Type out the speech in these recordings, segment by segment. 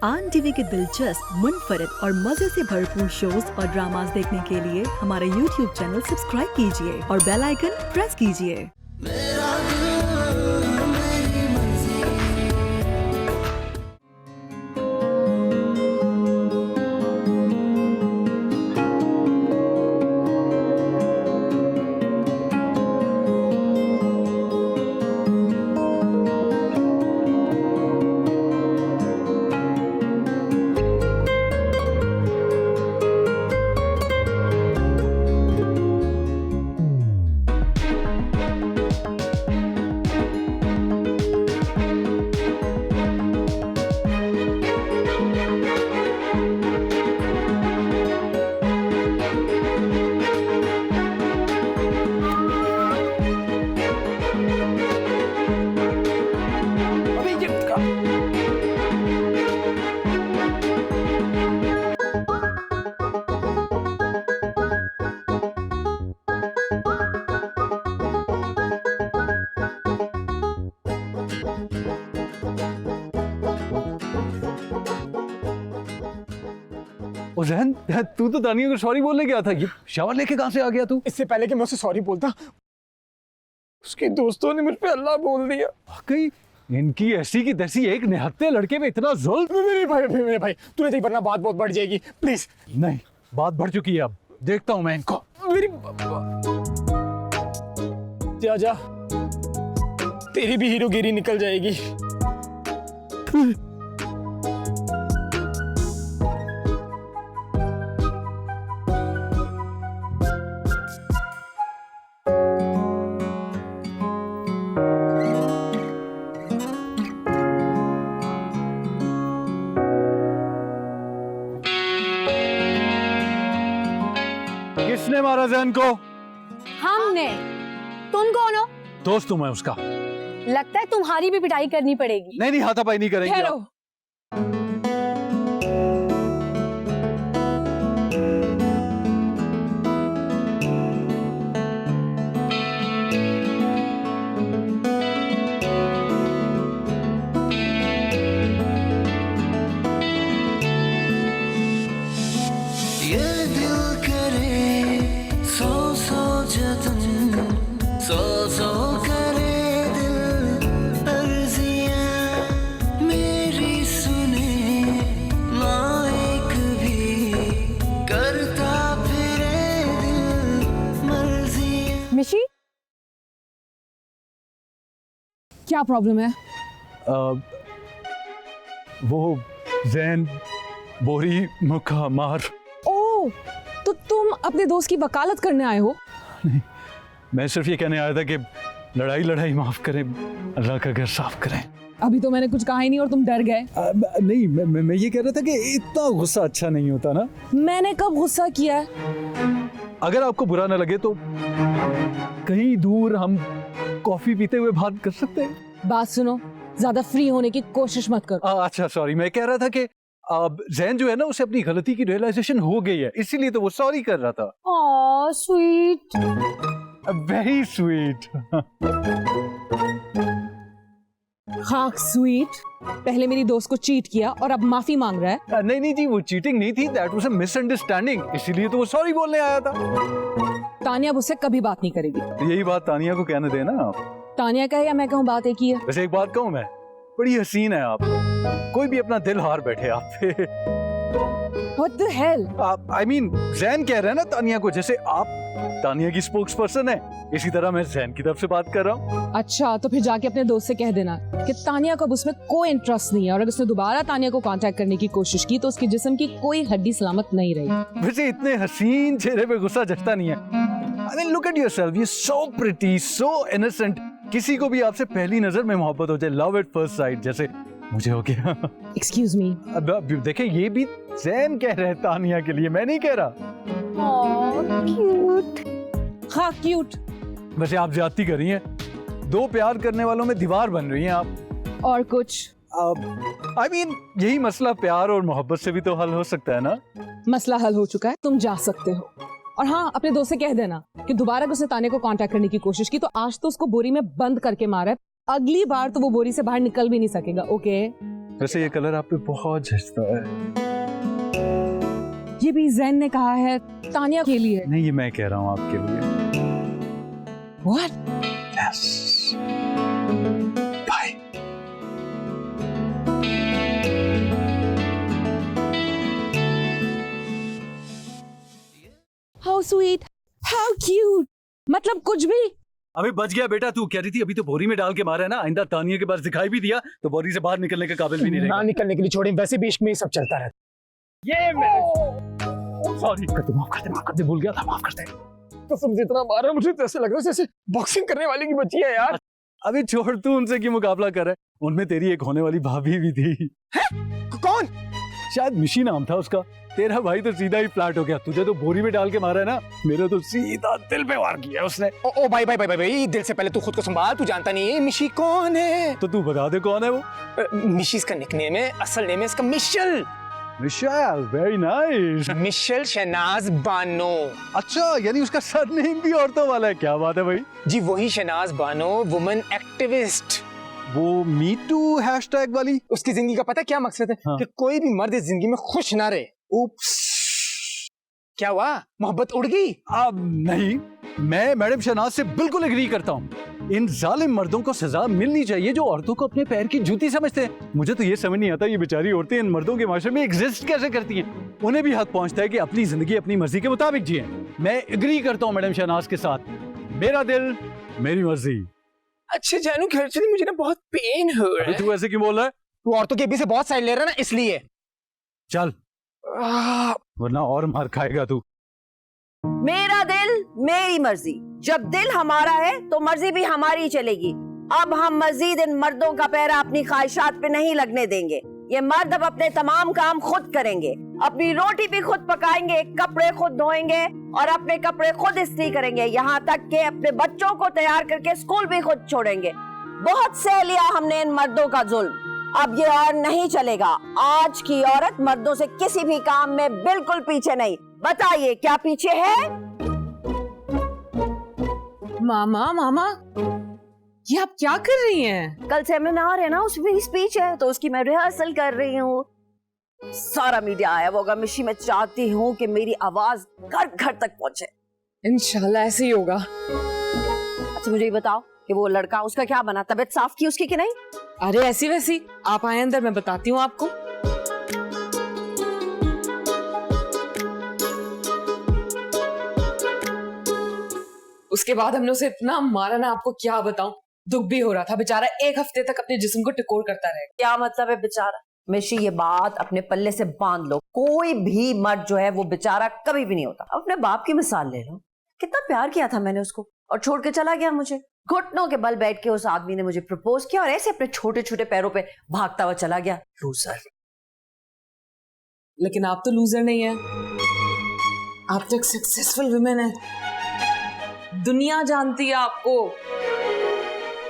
आन टीवी के दिलचस्प, मुनफरिद और मजे से भरपूर शोज और ड्रामास देखने के लिए हमारा YouTube चैनल सब्सक्राइब कीजिए और बेल आइकन प्रेस कीजिए। ओ ज़हन, तू तो तानिया को सॉरी बोलने गया था, ये शावर लेके कहाँ से आ गया तू? इससे पहले कि मैं उसे सॉरी बोलता, उसके दोस्तों ने मुझ पे अल्लाह बोल दिया। वाकई इनकी ऐसी की तैसी एक निहत्थे लड़के पे इतना जुल्म। मेरे भाई तूने नहीं पढ़ना, बात बहुत बढ़ जाएगी प्लीज। नहीं, बात बढ़ चुकी है, अब देखता हूँ मैं इनको। मेरी जा जा, तेरी भी हीरोगिरी निकल जाएगी। किसने मारा ज़हन को? हमने। तुम कौन हो? दोस्त हूँ मैं उसका। लगता है तुम्हारी भी पिटाई करनी पड़ेगी। नहीं नहीं, हाथापाई नहीं करेंगे। ठहरो। मिशी, क्या प्रॉब्लम है? वो ज़हन बोरी मुक्का मार। ओह, तो तुम अपने दोस्त की वकालत करने आए हो? नहीं, मैं सिर्फ ये कहने आया था कि लड़ाई माफ करें, अल्लाह का घर साफ करें। अभी तो मैंने कुछ कहा ही नहीं और तुम डर गए। नहीं, मैं ये कह रहा था कि इतना गुस्सा अच्छा नहीं होता ना। मैंने कब गुस्सा किया है? अगर आपको बुरा ना लगे तो कहीं दूर हम कॉफी पीते हुए बात कर सकते हैं। बात सुनो, ज्यादा फ्री होने की कोशिश मत करो। अच्छा सॉरी, मैं कह रहा था कि ज़हन जो है ना, उसे अपनी गलती की रियलाइजेशन हो गई है, इसीलिए तो वो सॉरी कर रहा था। Oh sweet, very sweet. हाँ स्वीट। पहले मेरी दोस्त को चीट किया और अब माफी मांग रहा है। नहीं जी, वो चीटिंग नहीं थी, दैट वाज अ मिसअंडरस्टैंडिंग, इसीलिए तो वो सॉरी बोलने आया था। तानिया मुझसे कभी बात नहीं करेगी। यही बात तानिया को कहने देना आप। तानिया कहे या मैं कहूँ, बात एक ही है। वैसे एक बात कहूँ मैं, बड़ी हसीन है आप, कोई भी अपना दिल हार बैठे आप पे। What the hell? I mean, ज़हन कह रहे हैं ना तानिया को, जैसे आप तानिया की स्पोक्स पर्सन है, इसी तरह मैं ज़हन की तरफ से बात कर रहा हूँ। अच्छा, तो फिर जाके अपने दोस्त से कह देना कि तानिया को अब उसमें कोई इंटरेस्ट नहीं है और अगर उसने दोबारा तानिया को कांटेक्ट करने की कोशिश की तो उसके जिस्म की कोई हड्डी सलामत नहीं रही। वैसे इतने हसीन चेहरे पे गुस्सा जचता नहीं है। I mean, look at yourself, you're so pretty, so innocent. किसी को भी आपसे पहली नजर में मोहब्बत हो जाए, love at first sight, जैसे मुझे हो गया। Excuse me. अब देखे, ये भी ज़हन कह रहे हैं तानिया के लिए, मैं नहीं कह रहा। Cute. हाँ क्यूट। वैसे आप ज्यादती कर रही हैं, दो प्यार करने वालों में दीवार बन रही हैं आप। और कुछ? I mean, यही मसला प्यार और मोहब्बत से भी तो हल हो सकता है ना। मसला हल हो चुका है, तुम जा सकते हो। और हाँ, अपने दोस्त से कह देना कि दोबारा उसने ताने को कांटेक्ट करने की कोशिश की तो आज तो उसको बोरी में बंद करके मारा है, अगली बार तो वो बोरी से बाहर निकल भी नहीं सकेगा। ओके? वैसे ये कलर आप पे बहुत जचता है। ये भी जैन ने कहा है तानिया के लिए। नहीं, ये मैं कह रहा हूँ आपके लिए। What? Yes. Bye. How sweet, how cute. मतलब कुछ भी। अभी बच गया बेटा, तू कह रही थी अभी तो बोरी में डाल के मारा है ना, आइंदा तानिया के पास दिखाई भी दिया तो बोरी से बाहर निकलने के काबिल भी नहीं ना रहेगा। निकलने के लिए छोड़े, वैसे भी इश्क में ये सब चलता रहता। ये मैं सॉरी, माफ कर दे, भूल गया था, माफ कर दे। कसम से इतना मारा मुझे तो ऐसे लग रहा है जैसे बॉक्सिंग करने वाले की बच्ची है यार। अभी छोड़, तू उनसे क्यों मुकाबला कर रहा है? उनमें तेरी एक होने वाली भाभी भी थी। कौन? शायद मिशी नाम था उसका। तेरा भाई तो सीधा ही फ्लैट हो गया, तुझे तो बोरी में डाल के मारा है ना, मेरे तो सीधा दिल पे वार किया उसने। ओ भाई भाई भाई भाई, दिल से पहले तू खुद को संभाल। तू जानता नहीं है मिशी कौन है? तो तू बता दे कौन है वो। मिशी इसका निकनेम है, असल नेम है इसका Michelle. Michelle, very nice. Michelle Shahnaz Bano. अच्छा, यानी उसका सरनेम भी औरतों वाला है, क्या बात है भाई। जी वही शहनाज बानो, वुमेन एक्टिविस्ट। वो मी टू हैशटैग वाली। उसकी जिंदगी का पता क्या मकसद है? हाँ। कि कोई भी मर्द इस जिंदगी में खुश ना रहे। उप्स, क्या हुआ? मोहब्बत उड़ गई? अब नहीं, मैं मैडम शहनाज से बिल्कुल एग्री करता हूँ। इन जालिम मर्दों को सजा मिलनी चाहिए जो औरतों को अपने पैर की जूती समझते हैं। मुझे तो ये समझ नहीं आता ये बेचारी औरतें इन मर्दों के माशरे में एग्जिस्ट कैसे करती हैं। उन्हें भी हक पहुंचता है कि अपनी जिंदगी अपनी मर्जी के मुताबिक जिए। मैं एग्री करता हूँ मैडम शहनाज के साथ, मेरा दिल मेरी मर्जी। अच्छा जानू, खर्चनी मुझे ना बहुत पेन हो रहा है। तू ऐसे क्यों बोल रहा है? तू औरतों के बीच से बहुत साइड ले रहा है ना, इसलिए। चल, वरना और मार खाएगा तू। मेरा दिल मेरी मर्जी। जब दिल हमारा है तो मर्जी भी हमारी चलेगी। अब हम मजीद इन मर्दों का पैरा अपनी ख्वाहिशात पे नहीं लगने देंगे। ये मर्द अब अपने तमाम काम खुद करेंगे, अपनी रोटी भी खुद पकाएंगे, कपड़े खुद धोएंगे और अपने कपड़े खुद इस्त्री करेंगे, यहाँ तक कि अपने बच्चों को तैयार करके स्कूल भी खुद छोड़ेंगे। बहुत सह लिया हमने इन मर्दों का जुल्म, अब ये और नहीं चलेगा। आज की औरत मर्दों से किसी भी काम में बिल्कुल पीछे नहीं। बताइए क्या पीछे है? मामा मामा, ये आप क्या कर रही हैं? कल सेमिनार है ना, उसमें मेरी स्पीच है तो उसकी मैं रिहर्सल कर रही हूँ। सारा मीडिया आया होगा मिशी, मैं चाहती हूँ कि मेरी आवाज घर घर तक पहुंचे। इंशाल्लाह ऐसे ही होगा। अच्छा मुझे ये बताओ कि वो लड़का उसका क्या बना, तबीयत साफ की उसकी कि नहीं? अरे ऐसी वैसी, आप आए अंदर, मैं बताती हूँ आपको। उसके बाद हमने उसे इतना मारा ना, आपको क्या बताऊं। दुख भी हो रहा था, बेचारा एक हफ्ते तक अपने जिस्म को टिकोर करता रहेगा। क्या मतलब है बेचारा? मिशी ये बात अपने पल्ले से बांध लो, कोई भी मर्द जो है वो बेचारा कभी भी नहीं होता। अपने बाप की मिसाल ले लो, कितना प्यार किया था मैंने उसको और छोड़ के चला गया मुझे। घुटनों के बल बैठ के उस आदमी ने मुझे प्रपोज किया और ऐसे अपने छोटे छोटे पैरों पे भागता हुआ चला गया। लूजर। लेकिन आप तो लूजर नहीं है, आप तो एक सक्सेसफुल वुमेन है। दुनिया जानती है आपको।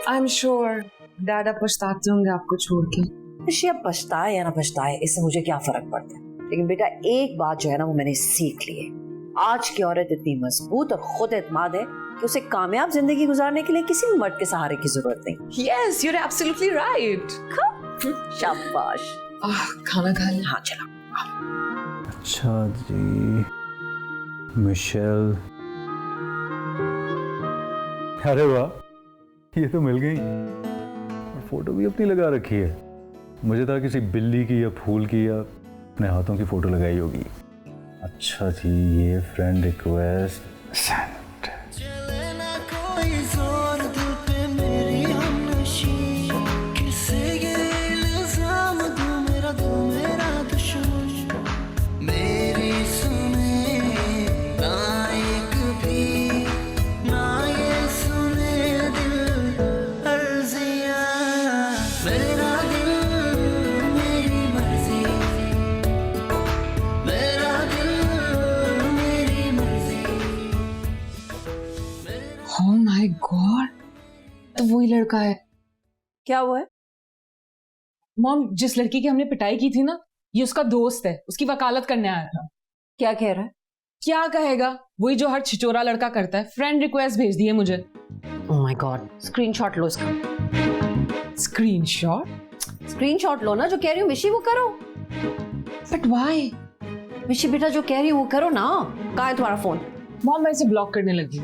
आई एम श्योर डैड अब पछताते होंगे आपको छोड़ के। मिशी अब पछताए या ना पछताए, इससे मुझे क्या फर्क पड़ता है। लेकिन बेटा एक बात जो है ना वो मैंने सीख ली है, आज की औरत इतनी मजबूत और खुद एतमाद है कि उसे कामयाब जिंदगी गुजारने के लिए किसी भी मर्द के सहारे की जरूरत नहीं। Yes, you are absolutely right. शाबाश। खाना खा लें? हाँ चलो। अच्छा जी, मिशेल, अरे वाह, ये तो मिल गई। फोटो भी अपनी लगा रखी है। मुझे था किसी बिल्ली की या फूल की या अपने हाथों की फोटो लगाई होगी। अच्छा जी, ये friend request send. Oh my God, तो वही लड़का है। क्या हुआ है? मॉम, जिस लड़की की हमने पिटाई की थी ना, ये उसका दोस्त है, उसकी वकालत करने आया था। क्या कह रहा है? क्या कहेगा, वही जो हर छिचोरा लड़का करता है। फ्रेंड रिक्वेस्ट भेज दी है मुझे। Oh my God, स्क्रीनशॉट लो इसका। स्क्रीनशॉट? स्क्रीनशॉट लो ना, जो कह रही हूँ मिशी वो करो। But why? मिशी बेटा जो कह रही हूँ वो करो ना। कहाँ है तुम्हारा फोन? मॉम मैं इसे ब्लॉक करने लगी।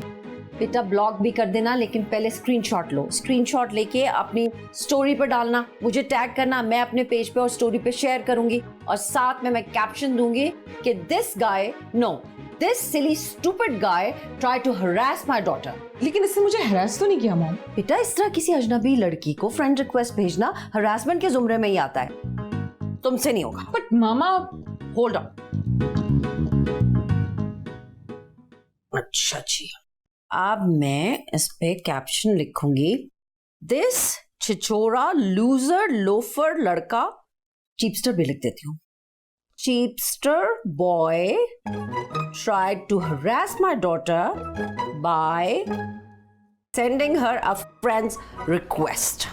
बेटा ब्लॉक भी कर देना, लेकिन पहले स्क्रीनशॉट लो। स्क्रीनशॉट लेके अपनी स्टोरी पर डालना, मुझे टैग करना, मैं अपने पेज पे और स्टोरी पे शेयर करूंगी, और साथ में मैं कैप्शन दूंगी कि this guy, no, this silly stupid guy try to harass my daughter. लेकिन इससे मुझे हरास तो नहीं किया मॉम। बेटा इस तरह किसी अजनबी लड़की को फ्रेंड रिक्वेस्ट भेजना हरासमेंट के जुमरे में ही आता है, तुमसे नहीं होगा। But mama. Hold on. अच्छा जी, अब मैं इस पे कैप्शन लिखूंगी, दिस छिछोरा लूजर लोफर लड़का, चीपस्टर भी लिख देती हूँ, cheapster boy tried to harass my daughter by sending her a friends request,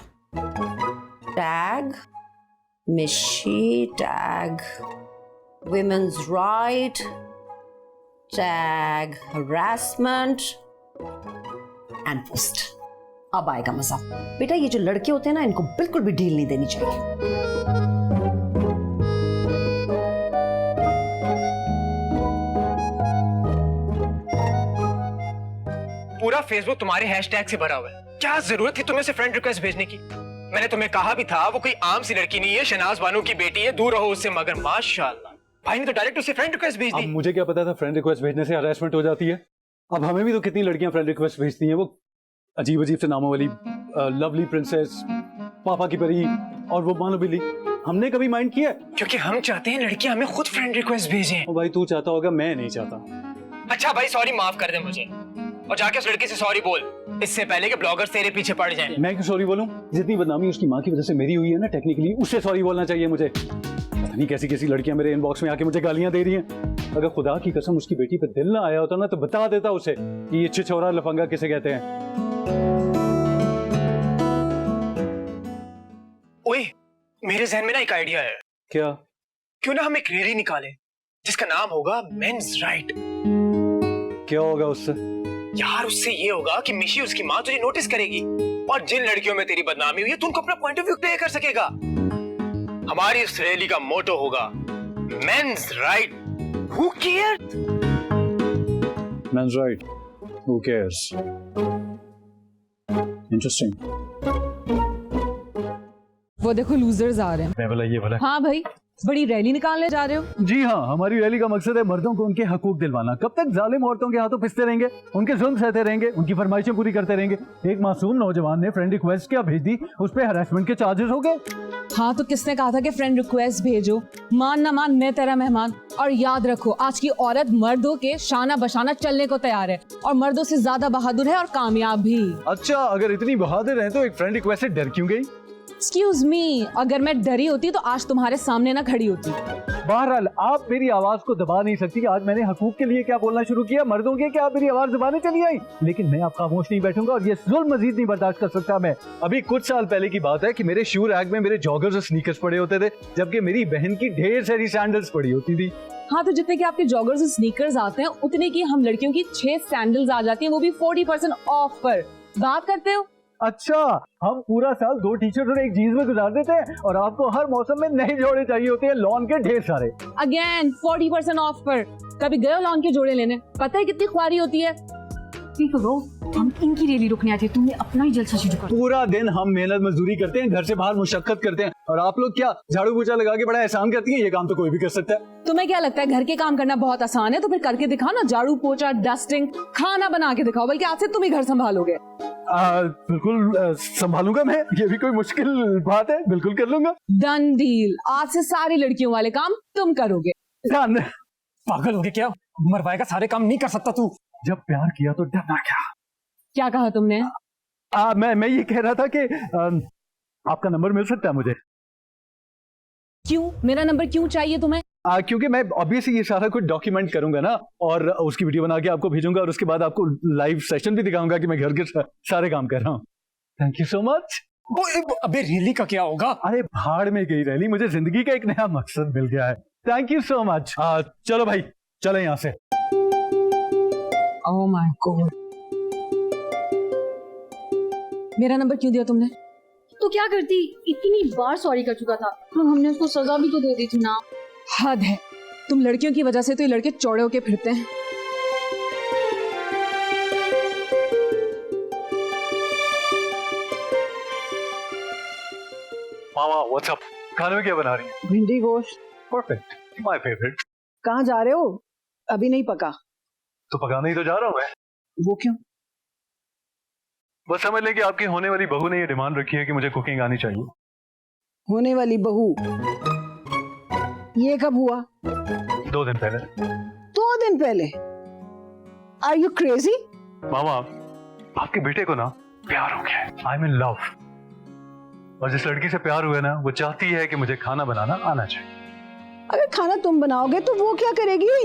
tag Mishi, tag women's right, tag harassment and post। अब आएगा मजा। बेटा ये जो लड़के होते हैं ना, इनको बिल्कुल भी ढील नहीं देनी चाहिए। पूरा फेसबुक तुम्हारे हैशटैग से भरा हुआ है, क्या जरूरत थी तुम्हें उसे फ्रेंड रिक्वेस्ट भेजने की? मैंने तुम्हें कहा भी था वो कोई आम सी लड़की नहीं है, शहनाज बानो की बेटी है, दूर रहो उससे। मगर माशाल्लाह भाई ने तो डायरेक्ट उसे फ्रेंड रिक्वेस्ट भेज दी। अब मुझे क्या पता था फ्रेंड रिक्वेस्ट भेजने से हरासमेंट हो जाती है। अब हमें भी तो कितनी लड़कियां फ्रेंड रिक्वेस्ट भेजती हैं, वो अजीब अजीब से नामों वाली, लवली प्रिंसेस, पापा की परी और वो मानो बिल्ली। हमने कभी माइंड किया? क्योंकि हम चाहते हैं लड़कियां हमें खुद फ्रेंड रिक्वेस्ट भेजें। ओ भाई तू चाहता होगा, मैं नहीं चाहता। अच्छा भाई सॉरी, माफ कर दे मुझे, और जाके उस लड़की से सॉरी बोल, इससे पहले कि ब्लॉगर्स तेरे पीछे पड़ जाएं। मैं क्यों सॉरी बोलूं? जितनी बदनामी उसकी माँ की वजह से मेरी हुई है ना, टेक्निकली उससे सॉरी बोलना चाहिए मुझे। पता नहीं कैसी कैसी लड़कियां मेरे इनबॉक्स में आके मुझे गालियां दे रही हैं। अगर खुदा की कसम उसकी बेटी पे दिल ना आया होता ना, तो बता देता उसे कि ये छिछोरा लफंगा किसे कहते हैं। ओए, मेरे जहन में ना एक आइडिया है। क्या? क्यों ना हम एक रैली निकालें जिसका नाम होगा मेंस राइट। क्या होगा उससे? यार उससे ये होगा कि मिशी उसकी माँ तुझे नोटिस करेगी, और जिन लड़कियों में तेरी बदनामी हुई है तू उनको अपना पॉइंट ऑफ व्यू क्लियर कर सकेगा। हमारी इस रैली का मोटो होगा men's right, who cares? Men's right, who cares? Interesting. वो देखो लूजर्स आ रहे हैं। मैं बोला ये बोला। हाँ भाई, बड़ी रैली निकालने जा रहे हो? जी हाँ, हमारी रैली का मकसद है मर्दों को उनके हकूक दिलवाना। कब तक जालिम औरतों के हाथों पिसते रहेंगे, उनके जुल्म सहते रहेंगे, उनकी फरमाइशें पूरी करते रहेंगे? एक मासूम नौजवान ने फ्रेंड रिक्वेस्ट क्या भेज दी, उस पे हरासमेंट के चार्जेस हो गए। हाँ तो किसने कहा था कि फ्रेंड रिक्वेस्ट भेजो? मान ना मान मैं तेरा मेहमान। और याद रखो, आज की औरत मर्दों के शाना बशाना चलने को तैयार है, और मर्दों से ज्यादा बहादुर है और कामयाब भी। अच्छा, अगर इतनी बहादुर है तो एक फ्रेंड रिक्वेस्ट से डर क्यों गई? एक्सक्यूज मी, अगर मैं डरी होती तो आज तुम्हारे सामने ना खड़ी होती। बहरहाल आप मेरी आवाज को दबा नहीं सकती। आज मैंने हकूक के लिए क्या बोलना शुरू किया, मर्दों के, क्या आप मेरी आवाज दबाने चली आई? लेकिन मैं आप खामोश नहीं बैठूंगा, और ये जुल्म मजीद नहीं बर्दाश्त कर सकता मैं। अभी कुछ साल पहले की बात है कि मेरे शू रैक में मेरे जॉगर्स और स्नीकर्स पड़े होते थे, जबकि मेरी बहन की ढेर सारी सैंडल्स पड़ी होती थी। हाँ तो जितने की आपके जॉगर्स और स्नीकर्स आते हैं, उतने की हम लड़कियों की 6 सैंडल्स आ जाती हैं, वो भी 40% ऑफ पर। बात करते हो? अच्छा, हम पूरा साल 2 टी-शर्ट और एक जीन्स में गुजार देते हैं, और आपको हर मौसम में नए जोड़े चाहिए होते हैं, लॉन के ढेर सारे। अगेन 40% ऑफ पर। कभी गए हो लॉन के जोड़े लेने? पता है कितनी ख्वारी होती है? ठीक है, हम इनकी रैली रोकने आते हैं, तुमने अपना ही जलसा शुरू कर। पूरा दिन हम मेहनत मजदूरी करते हैं, घर से बाहर मुशक्कत करते हैं, और आप लोग क्या झाड़ू पोछा लगा के बड़ा एहसान करती हैं? ये काम तो कोई भी कर सकता है। तुम्हें क्या लगता है घर के काम करना बहुत आसान है? तो फिर करके दिखाओ ना, झाड़ू पोछा, डस्टिंग, खाना बना के दिखाओ। बल्कि आज से तुम ही घर संभालोगे। बिल्कुल संभालूंगा मैं, ये भी कोई मुश्किल बात है? बिल्कुल कर लूंगा। डन डील, आज से सारी लड़कियों वाले काम तुम करोगे। पागल हो गए क्या? मरवाएगा, सारे काम नहीं कर सकता तू। जब प्यार किया तो डरना क्या? क्या कहा तुमने? मैं ये कह रहा था कि आपका नंबर मिल सकता है मुझे? क्यों? मेरा नंबर क्यों चाहिए तुम्हें? क्योंकि मैं ऑब्वियसली ये सारा कुछ डॉक्यूमेंट करूंगा ना, और उसकी वीडियो बना के आपको भेजूंगा, और उसके बाद आपको लाइव सेशन भी दिखाऊंगा कि मैं घर के सारे काम कर रहा हूँ। Thank you so much. अबे रैली का क्या होगा? अरे भाड़ में गई रैली, मुझे जिंदगी का एक नया मकसद मिल गया है। Thank you so much. चलो भाई, चलो यहाँ से। ओह माय गॉड, मेरा नंबर क्यों दिया तुमने? तो क्या करती, इतनी बार सॉरी कर चुका था। हमने उसको सजा भी तो दे दी थी ना। हद है, तुम लड़कियों की वजह से तो ये लड़के चौड़े होके फिरते हैं। मामा व्हाट्सअप, खाने में क्या बना रही है? भिंडी गोश्त। Perfect, my favourite. कहाँ जा रहे हो? अभी नहीं पका। तो पकाने ही तो जा रहा हूँ मैं। वो क्यों? बस समझ लें कि आपकी होने वाली बहू ने ये डिमांड रखी है कि मुझे कुकिंग आनी चाहिए। होने वाली बहू? ये कब हुआ? 2 दिन पहले। 2 दिन पहले? Are you crazy? मामा, आपके बेटे को ना प्यार हो गया है। I am in love. और जिस लड़की से प्यार हुआ ना, वो चाहती है कि मुझे खाना बनाना आना चाहिए। अगर खाना तुम बनाओगे तो वो क्या करेगी?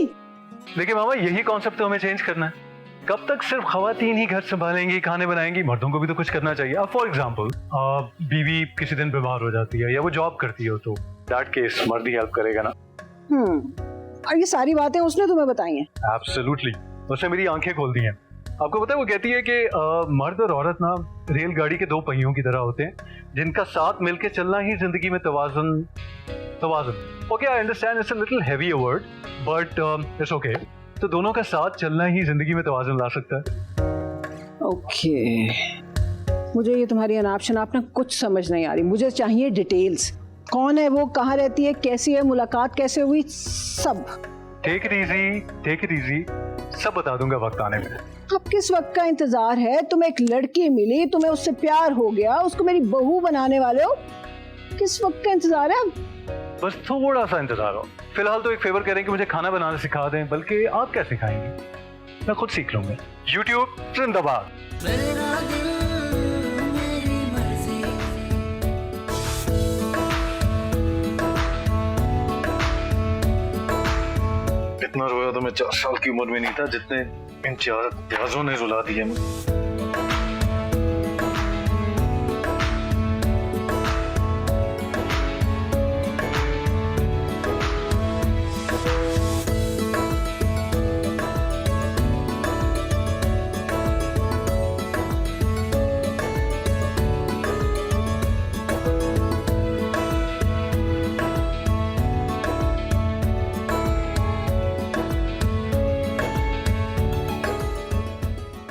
लेकिन मामा, यही कॉन्सेप्ट तो हमें चेंज करना है। कब तक सिर्फ खवातीन ही घर संभालेंगी, खाने बनाएंगी? मर्दों को भी तो कुछ करना चाहिए। अब फॉर एग्जाम्पल, बीवी किसी दिन बीमार हो जाती है या वो जॉब करती हो, तो दैट केस मर्द ही हेल्प करेगा ना। और ये सारी बातें उसने तुम्हें बताई हैं? एब्सोल्युटली, उसने मेरी आंखें खोल दी हैं। आपको पता है, वो कहती है कि मर्द और औरत ना रेलगाड़ी के 2 पहियों की तरह होते हैं, जिनका साथ मिलकर चलना ही जिंदगी में तवाज़ुन। Okay, I understand it's a little heavy word, but it's okay. तो दोनों का साथ चलना ही जिंदगी में तवाज़ुन ला सकता है। ओके, मुझे ये तुम्हारी अनाप शनाप ना कुछ समझ नहीं आ रही। मुझे चाहिए डिटेल्स। कौन है वो, कहाँ रहती है, कैसी है, मुलाकात कैसे हुई, सब। टेक इट इजी, सब बता दूंगा वक्त आने में। अब किस वक्त का इंतजार है? तुम्हें एक लड़की मिली, तुम्हें उससे प्यार हो गया, उसको मेरी बहू बनाने वाले हो। किस वक्त का इंतजार है? बस थोड़ा सा इंतजार हो। फिलहाल तो एक फेवर करें कि मुझे खाना बनाना सिखा दें, बल्कि आप क्या सिखाएंगे? मैं खुद सीख लूंगा। यूट्यूब जिंदाबाद। इतना रोया तो मैं 4 साल की उम्र में नहीं था, जितने इन 4 प्याजों ने रुला दिया मुझे।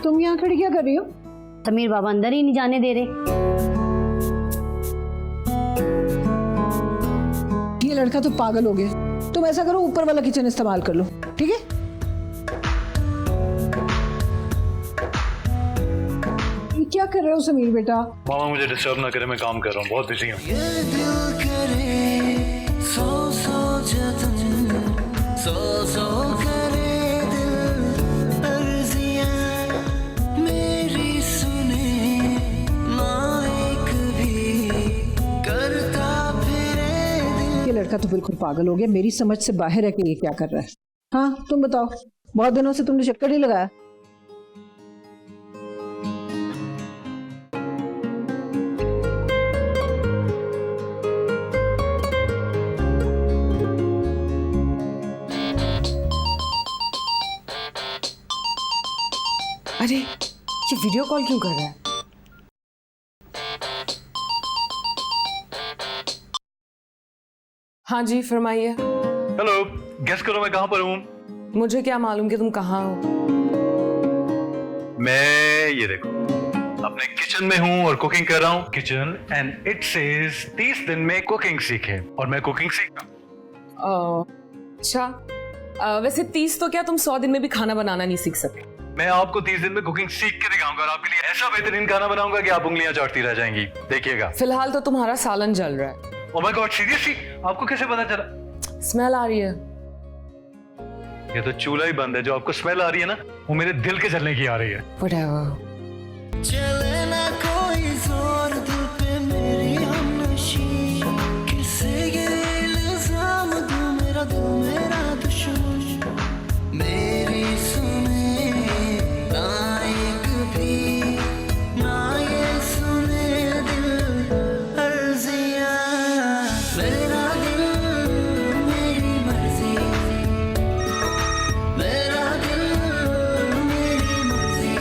तुम यहाँ खड़ी क्या कर रही हो? समीर बाबा अंदर ही नहीं जाने दे रहे। ये लड़का तो पागल हो गया। तुम ऐसा करो, ऊपर वाला किचन इस्तेमाल कर लो, ठीक है? ये क्या कर रहे हो समीर बेटा? मामा, मुझे डिस्टर्ब ना करें, मैं काम कर रहा हूँ, बहुत बिजी हूँ। ये लड़का तो बिल्कुल पागल हो गया। मेरी समझ से बाहर है कि ये क्या कर रहा है। हाँ, तुम बताओ, बहुत दिनों से तुमने चक्कर नहीं लगाया? अरे ये वीडियो कॉल क्यों कर रहा है? हाँ जी, फरमाइए। हेलो, गेस करो मैं कहाँ पर हूँ? मुझे क्या मालूम कि तुम कहाँ हो? मैं ये देखो अपने किचन में हूँ और कुकिंग कर रहा हूँ। किचन एंड इट सेज 30 दिन में कुकिंग सीखे, और मैं कुकिंग सीख रहा हूँ। अच्छा, वैसे 30 तो क्या, तुम 100 दिन में भी खाना बनाना नहीं सीख सकते। मैं आपको 30 दिन में कुकिंग सीख के दिखाऊंगा और आपके लिए ऐसा बेहतरीन खाना बनाऊंगा कि आप उंगलियां चाटती रह जाएंगी। देखिएगा। फिलहाल तो तुम्हारा सालन जल रहा है। ओह माय गॉड, सीरियसली? आपको कैसे पता चला? स्मेल आ रही है। ये तो चूल्हा ही बंद है। जो आपको स्मेल आ रही है ना, वो मेरे दिल के जलने की आ रही है। Whatever. चले ना कोई जोर दिल पे मेरी हमनशी, किसे ये इल्जाम दूं, मेरा दिल मेरा दुश्मन, मेरी सुने ना एक भी, ना ये सुने दिल अर्जियां। मेरा दिल मेरी मर्जी, मेरा दिल मेरी मर्जी,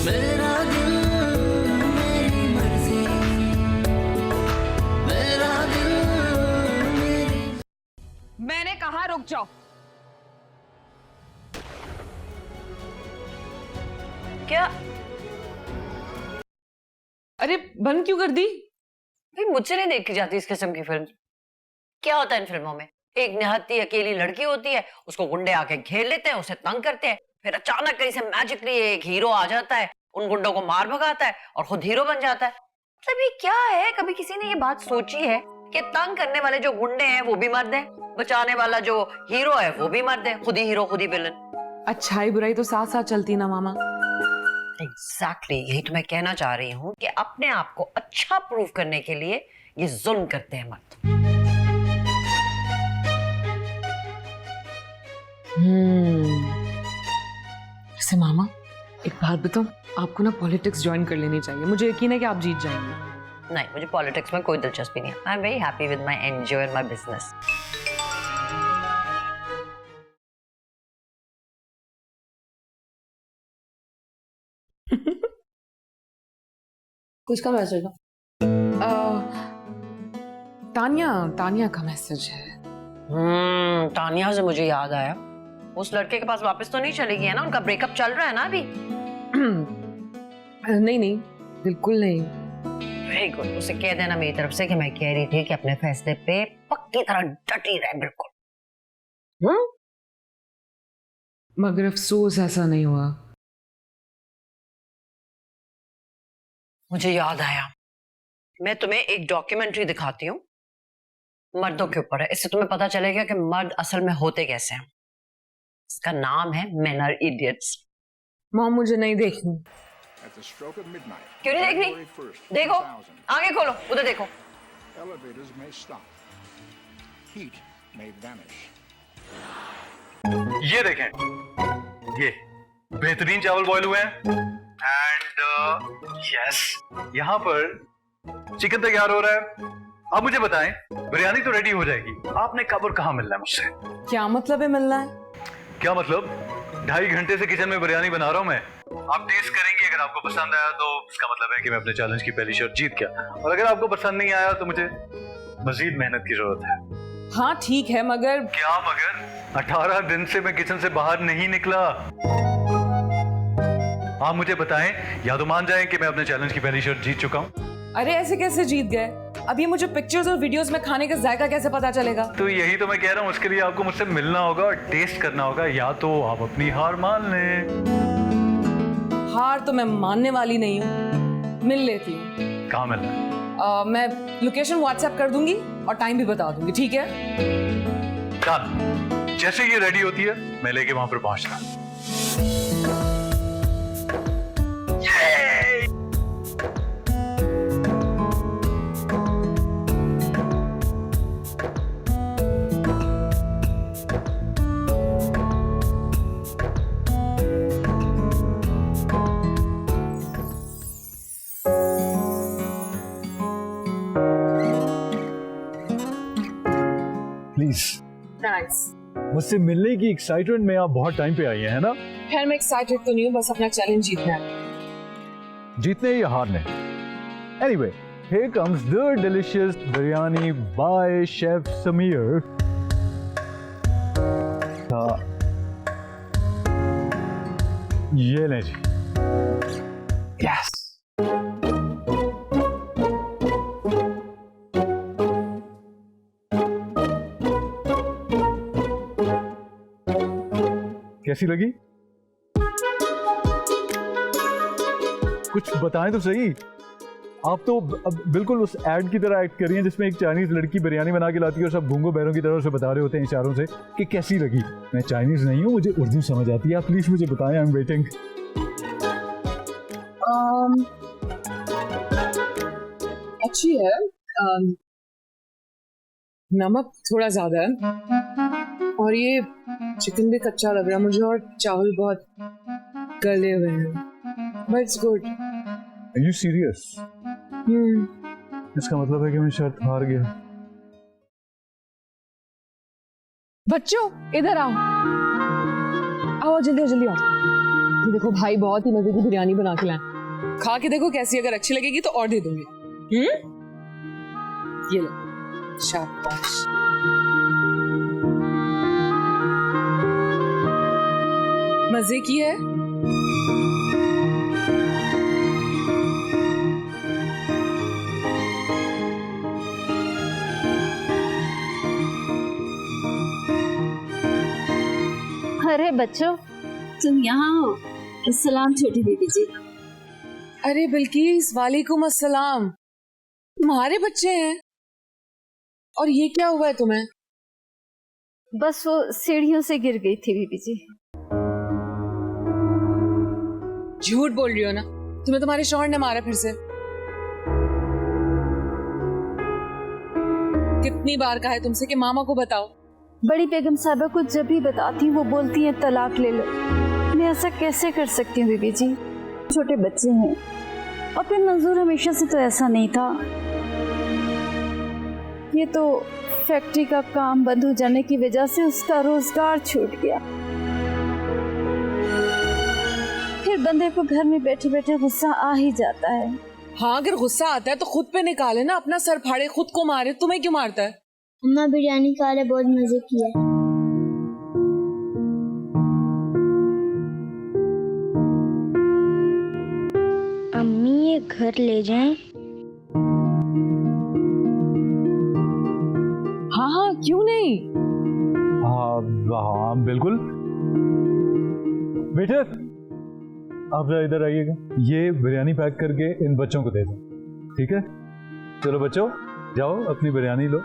मेरा मैंने कहा रुक जाओ। क्या? अरे बंद क्यों कर दी? भाई मुझसे नहीं देखी जाती इस किस्म की फिल्म। क्या होता है इन फिल्मों में? एक निहत्ती अकेली लड़की होती है, उसको गुंडे आके घेर लेते हैं, उसे तंग करते हैं, फिर अचानक कहीं से मैजिकली एक हीरो आ जाता है, उन गुंडों को मार भगाता है और खुद हीरो बन जाता है। मतलब ये क्या है? कभी किसी ने ये बात सोची है कि तंग करने वाले जो गुंडे हैं वो भी मर्द है, बचाने वाला जो हीरो है वो भी मर्द है, खुद ही हीरो खुद ही विलन। अच्छाई बुराई तो साथ साथ चलती ना मामा। एग्जैक्टली यही तो मैं कहना चाह रही हूँ कि अपने आप को अच्छा प्रूव करने के लिए ये जुल्म करते हैं मर्द। वैसे मामा एक बात बताओ, आपको ना पॉलिटिक्स ज्वाइन कर लेनी चाहिए। मुझे यकीन है कि आप जीत जाएंगे। नहीं, मुझे पॉलिटिक्स में कोई दिलचस्पी नहीं है। I am very happy with my NGO and my business. किसका मैसेज है? तानिया का मैसेज है। तानिया से मुझे याद आया, उस लड़के के पास वापस तो नहीं चलेगी है ना? उनका ब्रेकअप चल रहा है ना अभी? नहीं बिल्कुल नहीं। Very good. उसे कह देना मेरी तरफ से कि मैं कह रही थी कि अपने फैसले पे पक्की तरह डटी रहे। बिल्कुल। मगर अफसोस ऐसा नहीं हुआ। मुझे याद आया, मैं तुम्हें एक डॉक्यूमेंट्री दिखाती हूँ, मर्दों के ऊपर है। इससे तुम्हें पता चलेगा कि मर्द असल में होते कैसे हैं। इसका नाम है Men Are Idiots। माँ मुझे नहीं देखनी। क्यों नहीं देखनी? देखो, आगे खोलो, उधर देखो। ये देखें, ये बेहतरीन चावल बॉयल हुए हैं एंड यस, यहाँ पर चिकन तैयार हो रहा है। अब मुझे बताएं, बिरयानी तो रेडी हो जाएगी, आपने कब और कहाँ मिलना है मुझसे? क्या मतलब है मिलना है? क्या मतलब? 2.5 घंटे से किचन में बिरयानी बना रहा हूँ मैं। आप टेस्ट करेंगे, अगर आपको पसंद आया तो इसका मतलब है कि मैं अपने चैलेंज की पहली शर्त जीत गया, और अगर आपको पसंद नहीं आया तो मुझे मजीद मेहनत की जरूरत है। हाँ ठीक है, मगर क्या मगर? 18 दिन से मैं किचन से बाहर नहीं निकला। आप मुझे बताएं, या तो मान जाएं कि मैं अपने चैलेंज की पहली शर्त जीत चुका हूँ। अरे ऐसे कैसे जीत गए? अभी मुझे पिक्चर्स और वीडियोस में खाने का जायका कैसे पता चलेगा? तो यही तो मैं कह रहा हूँ, उसके लिए आपको मुझसे मिलना होगा और टेस्ट करना होगा, या तो आप अपनी हार मान लें। हार तो मैं मानने वाली नहीं हूँ, मिल लेती हूँ। कहाँ मिलना है? मैं लोकेशन व्हाट्सएप कर दूंगी और टाइम भी बता दूंगी, ठीक है? डन। जैसे ये रेडी होती है मैं लेके वहां पर पहुंचना। प्लीज मुझसे मिलने की एक्साइटमेंट में आप बहुत टाइम पे आई हैं, है ना? खैर मैं एक्साइटेड तो नहीं हूँ, बस अपना चैलेंज जीतना है। जीतने या हारने? Anyway, here comes the delicious biryani by Chef Samir. ये ले जी। Yes. कैसी लगी? कुछ बताएं तो सही। आप तो अब बिल्कुल उस एड की तरह एक्ट कर रही हैं जिसमें एक चाइनीज लड़की बिरयानी बना के लाती है और सब गूंगो बैरों की तरह उसे बता रहे होते हैं इशारों से कि कैसी लगी। मैं चाइनीज नहीं हूँ, मुझे उर्दू समझ आती है। आप प्लीज मुझे बताएं, आई एम वेटिंग। अच्छी है, नमक थोड़ा ज्यादा है और ये चिकन भी कच्चा लग रहा है मुझे और चावल बहुत गले हुए हैं, but it's good. Are you serious? इसका मतलब है कि मैं शर्त हार गया। बच्चों इधर आओ, आओ जल्दी आओ, जल्दी आओ। ये देखो भाई बहुत ही मजे की बिरयानी बना के लाए, खा के देखो कैसी, अगर अच्छी लगेगी तो और दे दूंगी। ये लो, शाबाश। मजे की है? अरे बच्चों, तुम यहाँ हो। अस्सलाम छोटी दीदी जी। अरे बिल्किस, वालेकुम अस्सलाम। तुम्हारे बच्चे हैं? और ये क्या हुआ है तुम्हें? बस वो सीढ़ियों से गिर गई थी बीबी जी। झूठ बोल रही हो ना? तुम्हें तुम्हारे शौहर ने मारा फिर से? कितनी बार कहा है तुमसे कि मामा को बताओ? बड़ी बेगम साहबा को जब भी बताती हूँ वो बोलती हैं तलाक ले लो। मैं ऐसा कैसे कर सकती हूँ बीबी जी? छोटे बच्चे हैं और फिर मंजूर हमेशा से तो ऐसा नहीं था। ये तो फैक्ट्री का काम बंद हो जाने की वजह से उसका रोजगार छूट गया। फिर बंदे को घर में बैठे बैठे गुस्सा आ ही जाता है। हाँ, अगर गुस्सा आता है तो खुद पे निकाले ना, अपना सर फाड़े, खुद को मारे। तुम्हें क्यों मारता है? अम्मा बिरयानी खा रहे, बहुत मजे किया। अम्मी ये घर ले जाएं? हाँ हाँ, क्यों नहीं? हाँ बिल्कुल। बेटे आप जरा इधर आइएगा, ये बिरयानी पैक करके इन बच्चों को दे दो, ठीक है? चलो बच्चों, जाओ अपनी बिरयानी लो।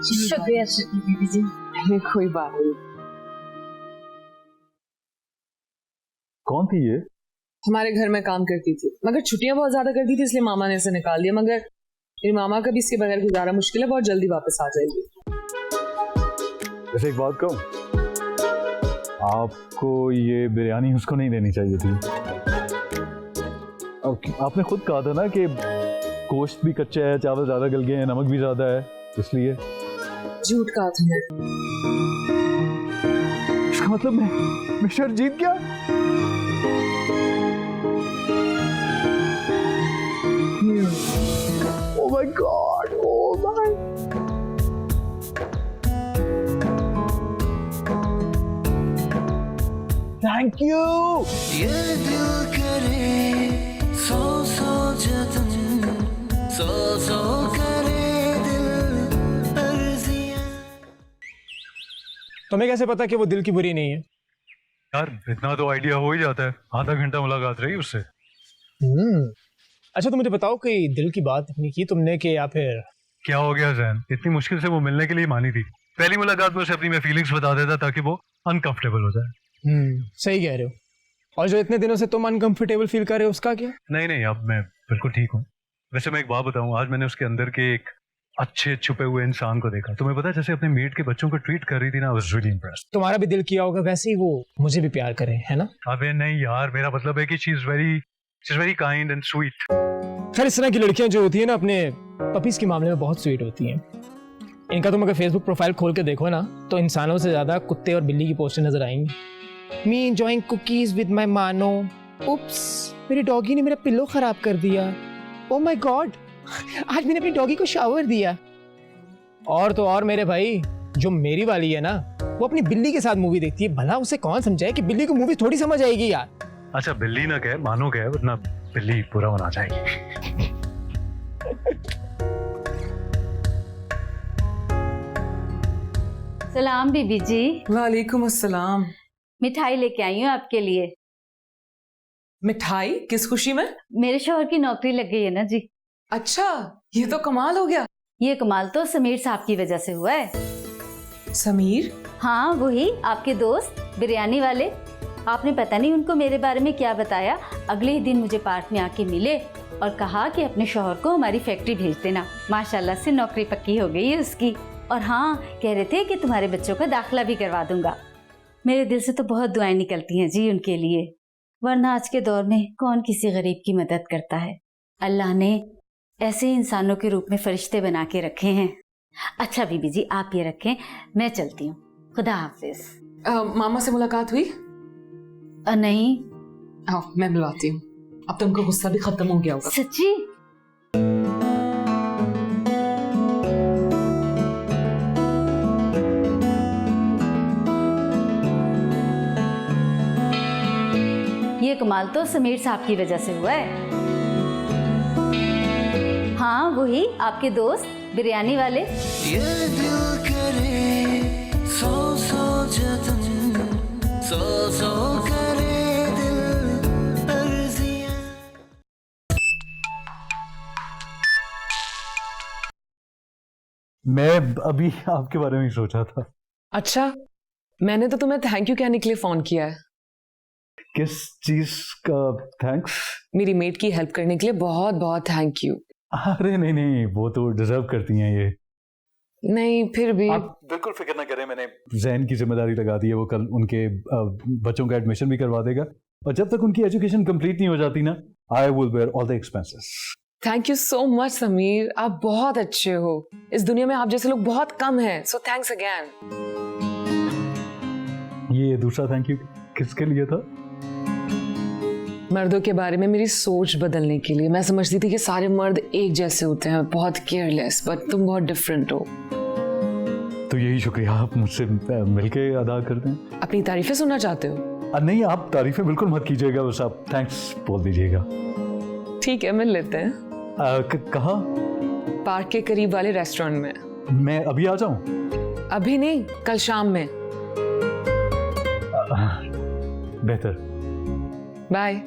शुक्रिया बीबी जी। अरे कोई बात नहीं। कौन थी ये? हमारे घर में काम करती थी, मगर छुट्टियां बहुत ज्यादा करती थी, इसलिए मामा ने इसे निकाल दिया। मगर मेरी मामा का भी इसके बगैर गुजारा मुश्किल है, बहुत जल्दी वापस आ जाएगी। वैसे एक बात कहूं, आपको ये बिरयानी उसको नहीं देनी चाहिए थी। आपने खुद कहा था ना कि गोश्त भी कच्चा है, चावल ज्यादा गल गए हैं, नमक भी ज्यादा है, इसलिए। झूठ कहा था मैं। इसका मतलब मैं शर्त जीत गया। Oh my God! Oh my! Thank you. ये दिल करे सौ सौ जतन, सौ करे दिल अर्जियां। तुम्हें कैसे पता कि वो दिल की बुरी नहीं है? यार इतना तो आइडिया हो ही जाता है, आधा घंटा मुलाकात रही उससे। अच्छा तो मुझे बताओ कि दिल की बात नहीं की तुमने कि या फिर क्या हो गया जैन? इतनी मुश्किल से वो मिलने के लिए मानी थी। पहली मुलाकात में उसे अपनी मैं फीलिंग्स बता देता ताकि वो अनकंफर्टेबल हो जाए। सही कह रहे हो। और जो इतने दिनों से तुम अनकंफर्टेबल फील कर रहे हो उसका क्या? नहीं अब मैं बिल्कुल ठीक हूँ। वैसे मैं एक बात बताऊँ, आज मैंने उसके अंदर के एक अच्छे छुपे हुए इंसान को देखा। तुम्हें पता है जैसे अपने मेट के बच्चों को ट्रीट कर रही थी ना, आई वाज रियली इम्प्रेस्ड। तुम्हारा भी दिल किया होगा वैसे ही वो मुझे भी प्यार करे, है ना? अबे नहीं यार, मेरा मतलब है कि she is very kind and sweet. खैर इस तरह की लड़कियां जो होती है ना अपने पपीज के मामले में बहुत स्वीट होती हैं। इनका तुम अगर फेसबुक प्रोफाइल खोल के देखो ना तो इंसानों से ज्यादा कुत्ते और बिल्ली की पोस्टें नजर आएंगी। मी एंजॉयिंग कुकीज विद माय मानो। उप्स, मेरे डॉगी ने मेरा पिल्लो खराब कर दिया। ओह माय गॉड, आज मैंने अपनी डॉगी को शावर दिया। और तो और मेरे भाई, जो मेरी वाली है ना वो अपनी बिल्ली के साथ मूवी देखती है। भला उसे कौन समझाए कि बिल्ली को मूवी थोड़ी समझ आएगी यार। अच्छा बिल्ली ना कहे, मानो कहे, वरना बिल्ली पूरा बना जाएगी। सलाम बीबी जी। वालेकुम अस्सलाम। मिठाई लेके आई हूँ आपके लिए। मिठाई? किस खुशी में? मेरे शौहर की नौकरी लग गई है ना जी। अच्छा, ये तो कमाल हो गया। ये कमाल तो समीर साहब की वजह से हुआ है। समीर? हाँ वही आपके दोस्त बिरयानी वाले। आपने पता नहीं उनको मेरे बारे में क्या बताया। अगले ही दिन मुझे पार्क में आके मिले और कहा कि अपने शौहर को हमारी फैक्ट्री भेज देना। माशाल्लाह से नौकरी पक्की हो गई है उसकी। और हाँ, कह रहे थे कि तुम्हारे बच्चों का दाखिला भी करवा दूंगा। मेरे दिल से तो बहुत दुआएं निकलती हैं जी उनके लिए, वरना आज के दौर में कौन किसी गरीब की मदद करता है। अल्लाह ने ऐसे इंसानों के रूप में फरिश्ते बना के रखे हैं। अच्छा बीबी जी आप ये रखें, मैं चलती हूँ। खुदा हाफिज। मामा से मुलाकात हुई? नहीं। आओ मैं मिलवाती हूँ। अब तो उनका गुस्सा भी खत्म हो गया होगा। सच्ची? कमाल तो समीर साहब की वजह से हुआ है। हाँ, वही आपके दोस्त बिरयानी वाले। ये दिल करे सौ सौ जतन, सौ करे दिल अर्जियां। मैं अभी आपके बारे में ही सोचा था। अच्छा, मैंने तो तुम्हें थैंक यू कहने के लिए फोन किया है। किस चीज का थैंक्स? मेरी मेट की हेल्प करने के लिए बहुत बहुत थैंक यू। अरे नहीं, वो तो डिजर्व करती हैं ये। नहीं, फिर भी आप बिल्कुल फिक्र ना करें, मैंने जैन की जिम्मेदारी लगा दी है। वो कल उनके बच्चों का एडमिशन भी करवा देगा, और जब तक उनकी एजुकेशन कंप्लीट नहीं हो जाती ना, I will bear all the expenses. Thank you so much Sameer, आप बहुत अच्छे हो। इस दुनिया में आप जैसे लोग बहुत कम हैं, सो थैंक्स अगेन। ये दूसरा थैंक यू किसके लिए था? मर्दों के बारे में मेरी सोच बदलने के लिए। मैं समझती थी कि सारे मर्द एक जैसे होते हैं, बहुत केयरलेस, बट तुम बहुत डिफरेंट हो। तो यही शुक्रिया आप मुझसे मिलके अदा करते हैं। अपनी तारीफें सुनना चाहते हो? नहीं, आप तारीफें बिल्कुल मत कीजिएगा, बस आप थैंक्स बोल दीजिएगा। ठीक है, मिल लेते हैं। कहाँ? पार्क के करीब वाले रेस्टोरेंट में। मैं अभी आ जाऊं? अभी नहीं, कल शाम में। बेहतर। बाय।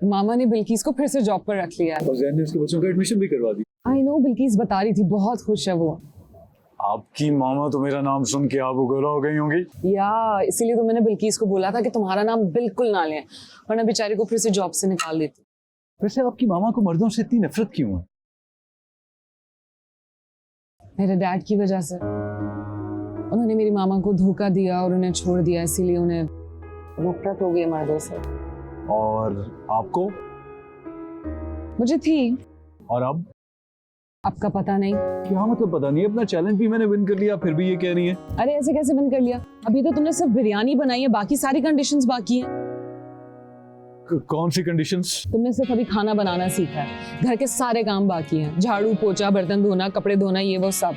मामा ने बिल्किस को फिर से जॉब पर रख लिया है। और जैन ने उसके बच्चों का एडमिशन भी करवा दी। आई नो, बिल्किस बता रही थी, बहुत खुश है वो। आपकी मामा तो मेरा नाम सुन के आप उगला हो गई होंगी। या इसीलिए तो मैंने बिल्किस को बोला था कि तुम्हारा नाम बिल्कुल ना लें, वरना बेचारी को फिर से जॉब से निकाल देती। वैसे आपकी मामा को मर्दों से इतनी नफरत क्यों है? मेरे डैड की वजह से। उन्होंने मेरी मामा को धोखा दिया और उन्हें छोड़ दिया, इसीलिए उन्हें नफरत हो गई मर्दों से। और आपको? मुझे थी। और अब? आपका पता नहीं। क्या मतलब पता नहीं? अपना चैलेंज भी मैंने विन कर लिया, फिर भी ये कह रही है। अरे ऐसे कैसे विन कर लिया? अभी तो तुमने सिर्फ बिरयानी बनाई है, बाकी सारी कंडीशंस बाकी हैं। कौन सी कंडीशंस? तुमने सिर्फ अभी खाना बनाना सीखा है, घर के सारे काम बाकी हैं, झाड़ू पोछा, बर्तन धोना, कपड़े धोना, ये वो सब।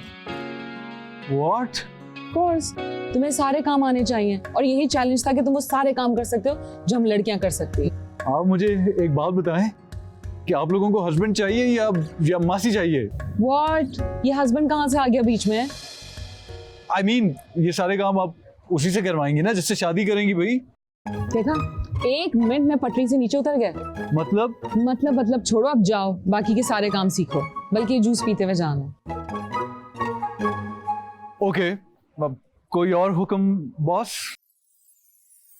What? कोर्स तुम्हें सारे काम आने चाहिए, और यही चैलेंज था कि तुम वो सारे काम कर सकते हो जो हम लड़कियां कर सकती हैं। आप मुझे एक बात बताएं कि आप लोगों को हस्बैंड चाहिए या मासी चाहिए? What? ये हस्बैंड कहाँ से आ गया बीच में? I mean, ये सारे काम आप उसी से करवाएंगी ना जिससे शादी करेंगी भाई? देखा, 1 मिनट में पटरी से नीचे उतर गए। मतलब छोड़ो, अब जाओ, बाकी के सारे काम सीखो, बल्कि जूस पीते हुए जाना। ओके, अब कोई और हुक्म बॉस?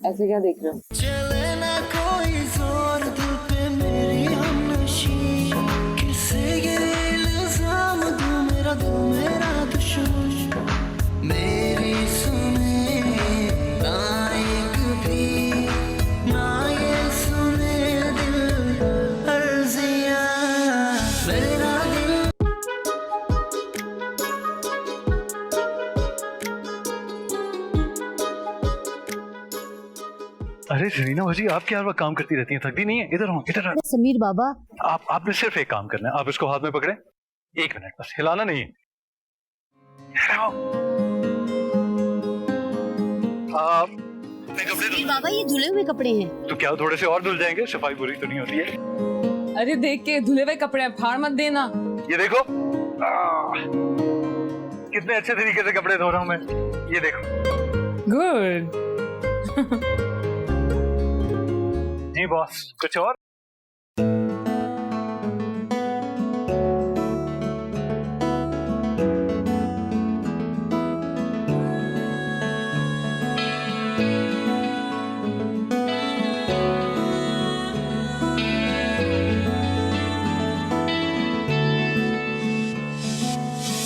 ऐसे क्या देख रहे हो? चले ना कोई जोर दिल पे मेरी हमनशी, किसे ये इल्जाम दूं, मेरा दुश्मन मेरी सुने ना एक भी, ना ये सुने दिल अर्जियां मेरा दिल। अरे रीना भाजी, आप क्या हर वक्त काम करती रहती हैं, थकती नहीं है? इधर आओ, इधर आओ। समीर बाबा, आपने सिर्फ एक काम करना है, आप इसको हाथ में पकड़े, 1 मिनट बस, हिलाना नहीं है। समीर बाबा, ये धुले हुए कपड़े हैं। तो क्या थोड़े से और धुल जाएंगे? सफाई बुरी तो नहीं होती है। अरे देख के, धुले हुए कपड़े हैं, फाड़ मत देना। ये देखो, कितने अच्छे तरीके से कपड़े धो रहा हूं मैं, ये देखो। गुड। जी बॉस, कुछ और?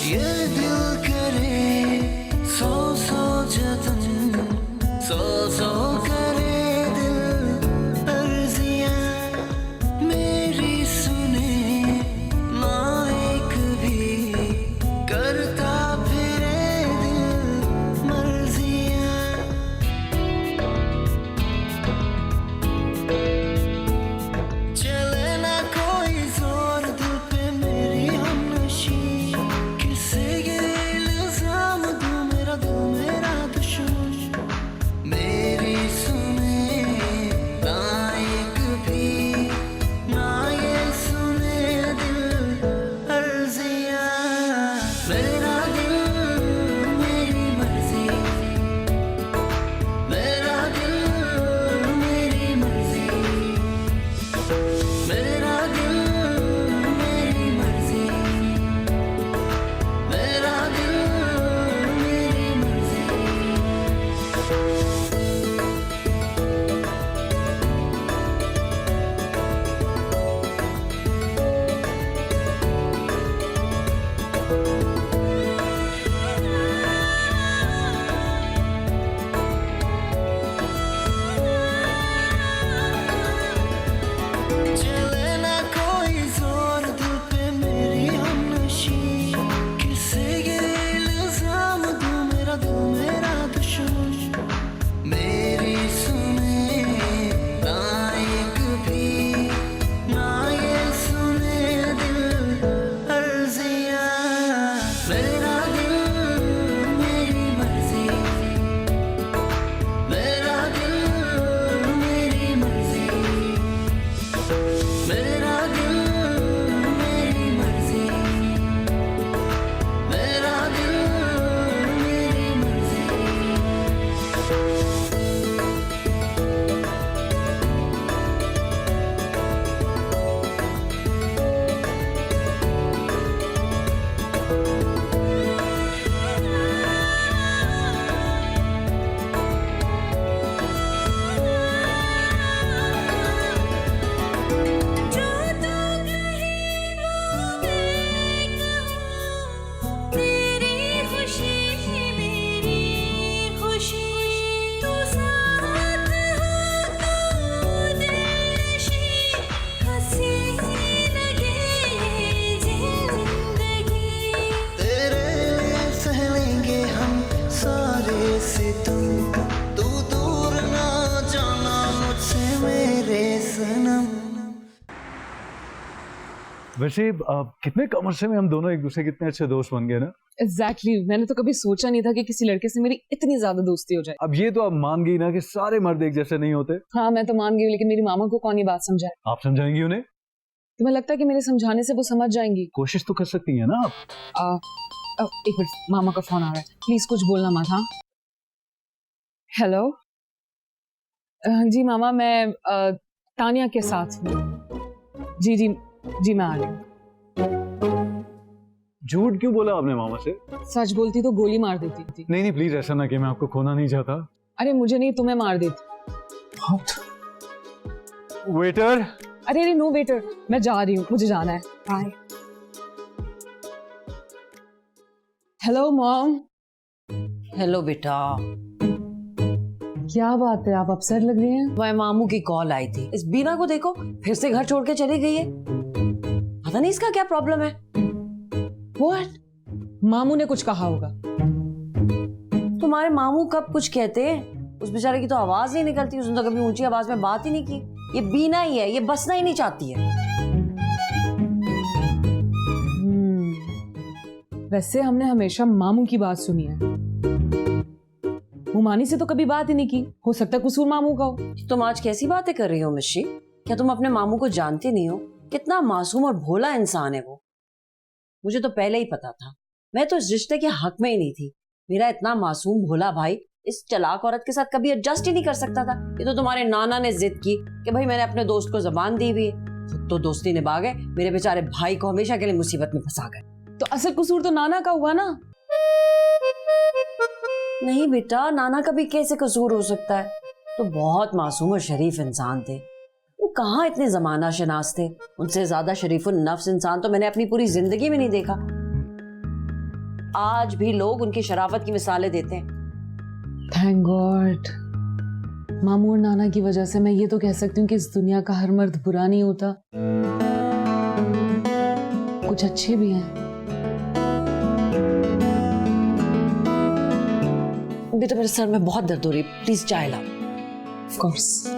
ये दिल करे सौ सौ जतन, सौ करे दिल अर्जियां। वैसे कितने कम अरसे में हम दोनों एक दूसरे के इतने अच्छे दोस्त बन गए ना। एग्जैक्टली मैंने तो कभी सोचा नहीं था कि किसी लड़के से मेरी इतनी ज्यादा दोस्ती हो जाए। अब ये तो आप मान गई ना कि सारे मर्द एक जैसे नहीं होते। हाँ मैं तो मान गई, लेकिन मेरी मामा को कौन ये बात समझाए? आप समझाएंगी उन्हें? तुम्हें लगता है कि मेरे समझाने से वो समझ जाएंगी? कोशिश तो कर सकती है ना आप। एक मिनट, मामा का फोन आ रहा है, प्लीज कुछ बोलना मत। हाँ हेलो, जी मामा, मैं तानिया के साथ हूँ। जी जी जी मैं आ रही हूँ। झूठ क्यों बोला आपने मामा से? सच बोलती तो गोली मार देती थी। नहीं प्लीज ऐसा ना कि मैं आपको खोना नहीं चाहता। अरे मुझे नहीं, तुम्हें मार देती। वेटर। अरे नो वेटर, मैं जा रही हूँ, मुझे जाना है। बाय। Hello mom. हेलो बेटा। क्या बात है, आप अपसेट लग रही हैं? वह मामू की कॉल आई थी। इस बीना को देखो, फिर से घर छोड़ के चली गई है। पता नहीं इसका क्या प्रॉब्लम है। What? मामू ने कुछ कहा होगा। तुम्हारे मामू कब कुछ कहते हैं? उस बेचारे की तो आवाज नहीं निकलती, उसने तो कभी ऊंची आवाज में बात ही नहीं की। ये बीना ही है, ये बसना ही नहीं चाहती है। वैसे हमने हमेशा मामू की बात सुनी है, मुमानी से तो कभी बात ही नहीं की। हो सकता है कसूर मामू का हो। तुम आज कैसी बातें कर रही हो मिशी? क्या तुम अपने मामू को जानती नहीं हो? कितना मासूम और भोला इंसान है वो। मुझे तो पहले ही पता था। मैं तो इस रिश्ते के हक में ही नहीं थी। मेरा इतना मासूम भोला भाई इस चालाक औरत के साथ कभी एडजस्ट ही नहीं कर सकता था। ये तो तुम्हारे नाना ने जिद की कि भाई मैंने अपने दोस्त को जबान दी हुई है, खुद तो दोस्ती निभा गए, मेरे बेचारे भाई को हमेशा के लिए मुसीबत में फंसा गए। तो असल कसूर तो नाना का हुआ ना? नहीं बेटा, नाना का भी कैसे कसूर हो सकता है? तो बहुत मासूम और शरीफ इंसान थे वो। कहाँ इतने जमाना शनास थे? उनसे ज्यादा शरीफुल नफ्स इंसान तो मैंने अपनी पूरी जिंदगी में नहीं देखा। आज भी लोग उनकी शराफत की मिसालें देते हैं। थैंक गॉड, मामू और नाना की वजह से मैं ये तो कह सकती हूँ कि इस दुनिया का हर मर्द बुरा नहीं होता, कुछ अच्छे भी हैं। बेटा मेरे सर में बहुत दर्द हो रही है, प्लीज चाय लाओ। Of course.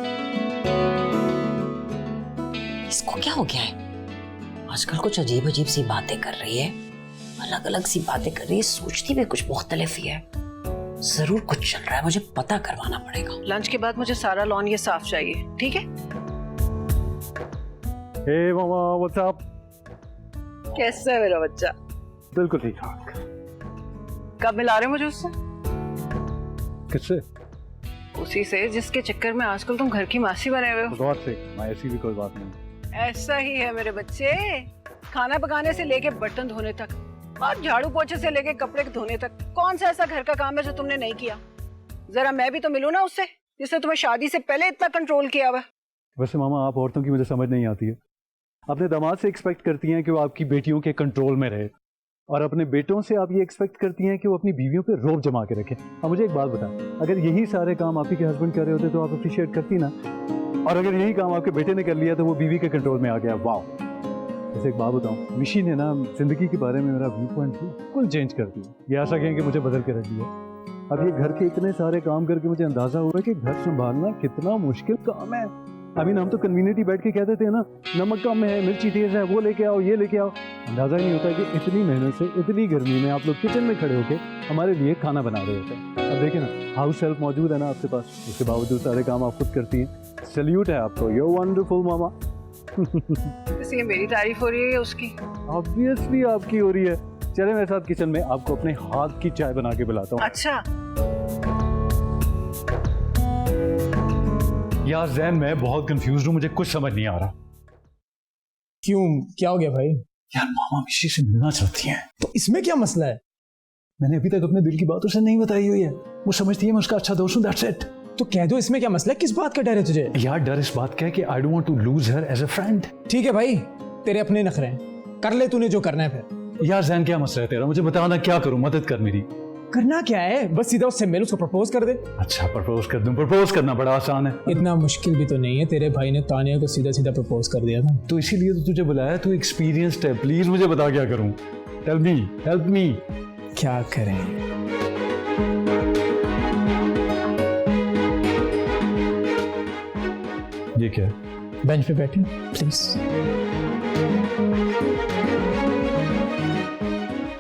इसको क्या हो गया है? आजकल कुछ अजीब अजीब सी बातें कर रही है, अलग अलग सी बातें कर रही है, सोचती भी कुछ मुख्तलिफ ही है। जरूर कुछ चल रहा है, मुझे पता करवाना पड़ेगा। लंच के बाद मुझे सारा लॉन ये साफ चाहिए, ठीक है? हे मामा, व्हाट्स अप? कैसा है मेरा बच्चा? बिल्कुल ठीक ठाक। कब मिला रहे मुझे उससे? किससे? उसी से जिसके चक्कर में आजकल तुम घर की मासी बने हुए हो। गॉड से, ऐसी भी कोई बात नहीं। ऐसा ही है मेरे बच्चे, खाना पकाने से लेके बर्तन धोने तक और झाड़ू पोछे से लेके कपड़े धोने तक कौन सा ऐसा घर का काम है जो तुमने नहीं किया? जरा मैं भी तो मिलूं ना उससे जिसने तुम्हें शादी से पहले इतना कंट्रोल किया हुआ। वैसे मामा, आप औरतों की मुझे समझ नहीं आती है। अपने दामाद से एक्सपेक्ट करती हैं कि वो आपकी बेटियों के कंट्रोल में रहे, और अपने बेटों से आप ये एक्सपेक्ट करती हैं कि वो अपनी बीवियों पे रौब जमा के रखें। अब मुझे एक बात बता, अगर यही सारे काम आप ही के हस्बैंड कर रहे होते तो आप अप्रिशिएट करती ना, और अगर यही काम आपके बेटे ने कर लिया तो वो बीवी के कंट्रोल में आ गया। वाह। जैसे एक बात बताऊं, मिशी ने ना जिंदगी के बारे में मेरा व्यू पॉइंट बिल्कुल चेंज कर दिया। ये आशा कहें कि मुझे बदल के रख दिया। अब ये घर के इतने सारे काम करके मुझे अंदाजा हुआ कि घर संभालना कितना मुश्किल काम है। हम तो कन्वीनियंटली बैठ के कहते थे ना, नमक कम है, मिर्ची तेज है, वो लेके आओ, ये लेके आओ। अंदाजा ही नहीं होता कि इतनी मेहनत से इतनी गर्मी में आप लोग किचन में खड़े होके हमारे लिए खाना बना रहे होते हैं। अब देखिए ना, हाउस हेल्प मौजूद है ना आपके पास, उसके बावजूद सारे काम आप खुद करती हैं। सैल्यूट है आपको, यू आर वंडरफुल मामा। ये मेरी तारीफ हो रही है या उसकी? ऑब्वियसली आपकी हो रही है। चले मेरे साथ किचन में, आपको अपने हाथ की चाय बना के पिलाता हूँ। अच्छा। यार जैन, मैं बहुत कंफ्यूज हूँ, मुझे कुछ समझ नहीं आ रहा। क्यों, क्या हो गया भाई? यार मामा मिशी से मिलना चाहती हैं। तो इसमें क्या मसला है? मैंने अभी तक अपने दिल की बात उसे नहीं बताई हुई है। वो समझती है मैं उसका अच्छा दोस्त हूँ, दैट्स इट। तो कह दो, इसमें क्या मसला है? किस बात का डर है तुझे? यार डर इस बात का है कि I don't want to lose her as a friend. ठीक है भाई, तेरे अपने नखरे हैं, कर ले तूने जो करना है फिर। यार जैन, क्या मसला है तेरा? मुझे बताना, क्या करूँ, मदद कर मेरी। करना क्या है? बस सीधा उससे मिल, उसको प्रपोज कर दे। अच्छा प्रपोज कर दूं? प्रपोज करना बड़ा आसान है। इतना मुश्किल भी तो नहीं है, तेरे भाई ने तानिया को सीधा सीधा प्रपोज कर दिया था। तो इसीलिए तो तुझे बुलाया, तू एक्सपीरियंस्ड है, प्लीज मुझे बता क्या करूं। Tell me, help me. क्या करें? ये क्या है? बेंच पे बैठे प्लीज।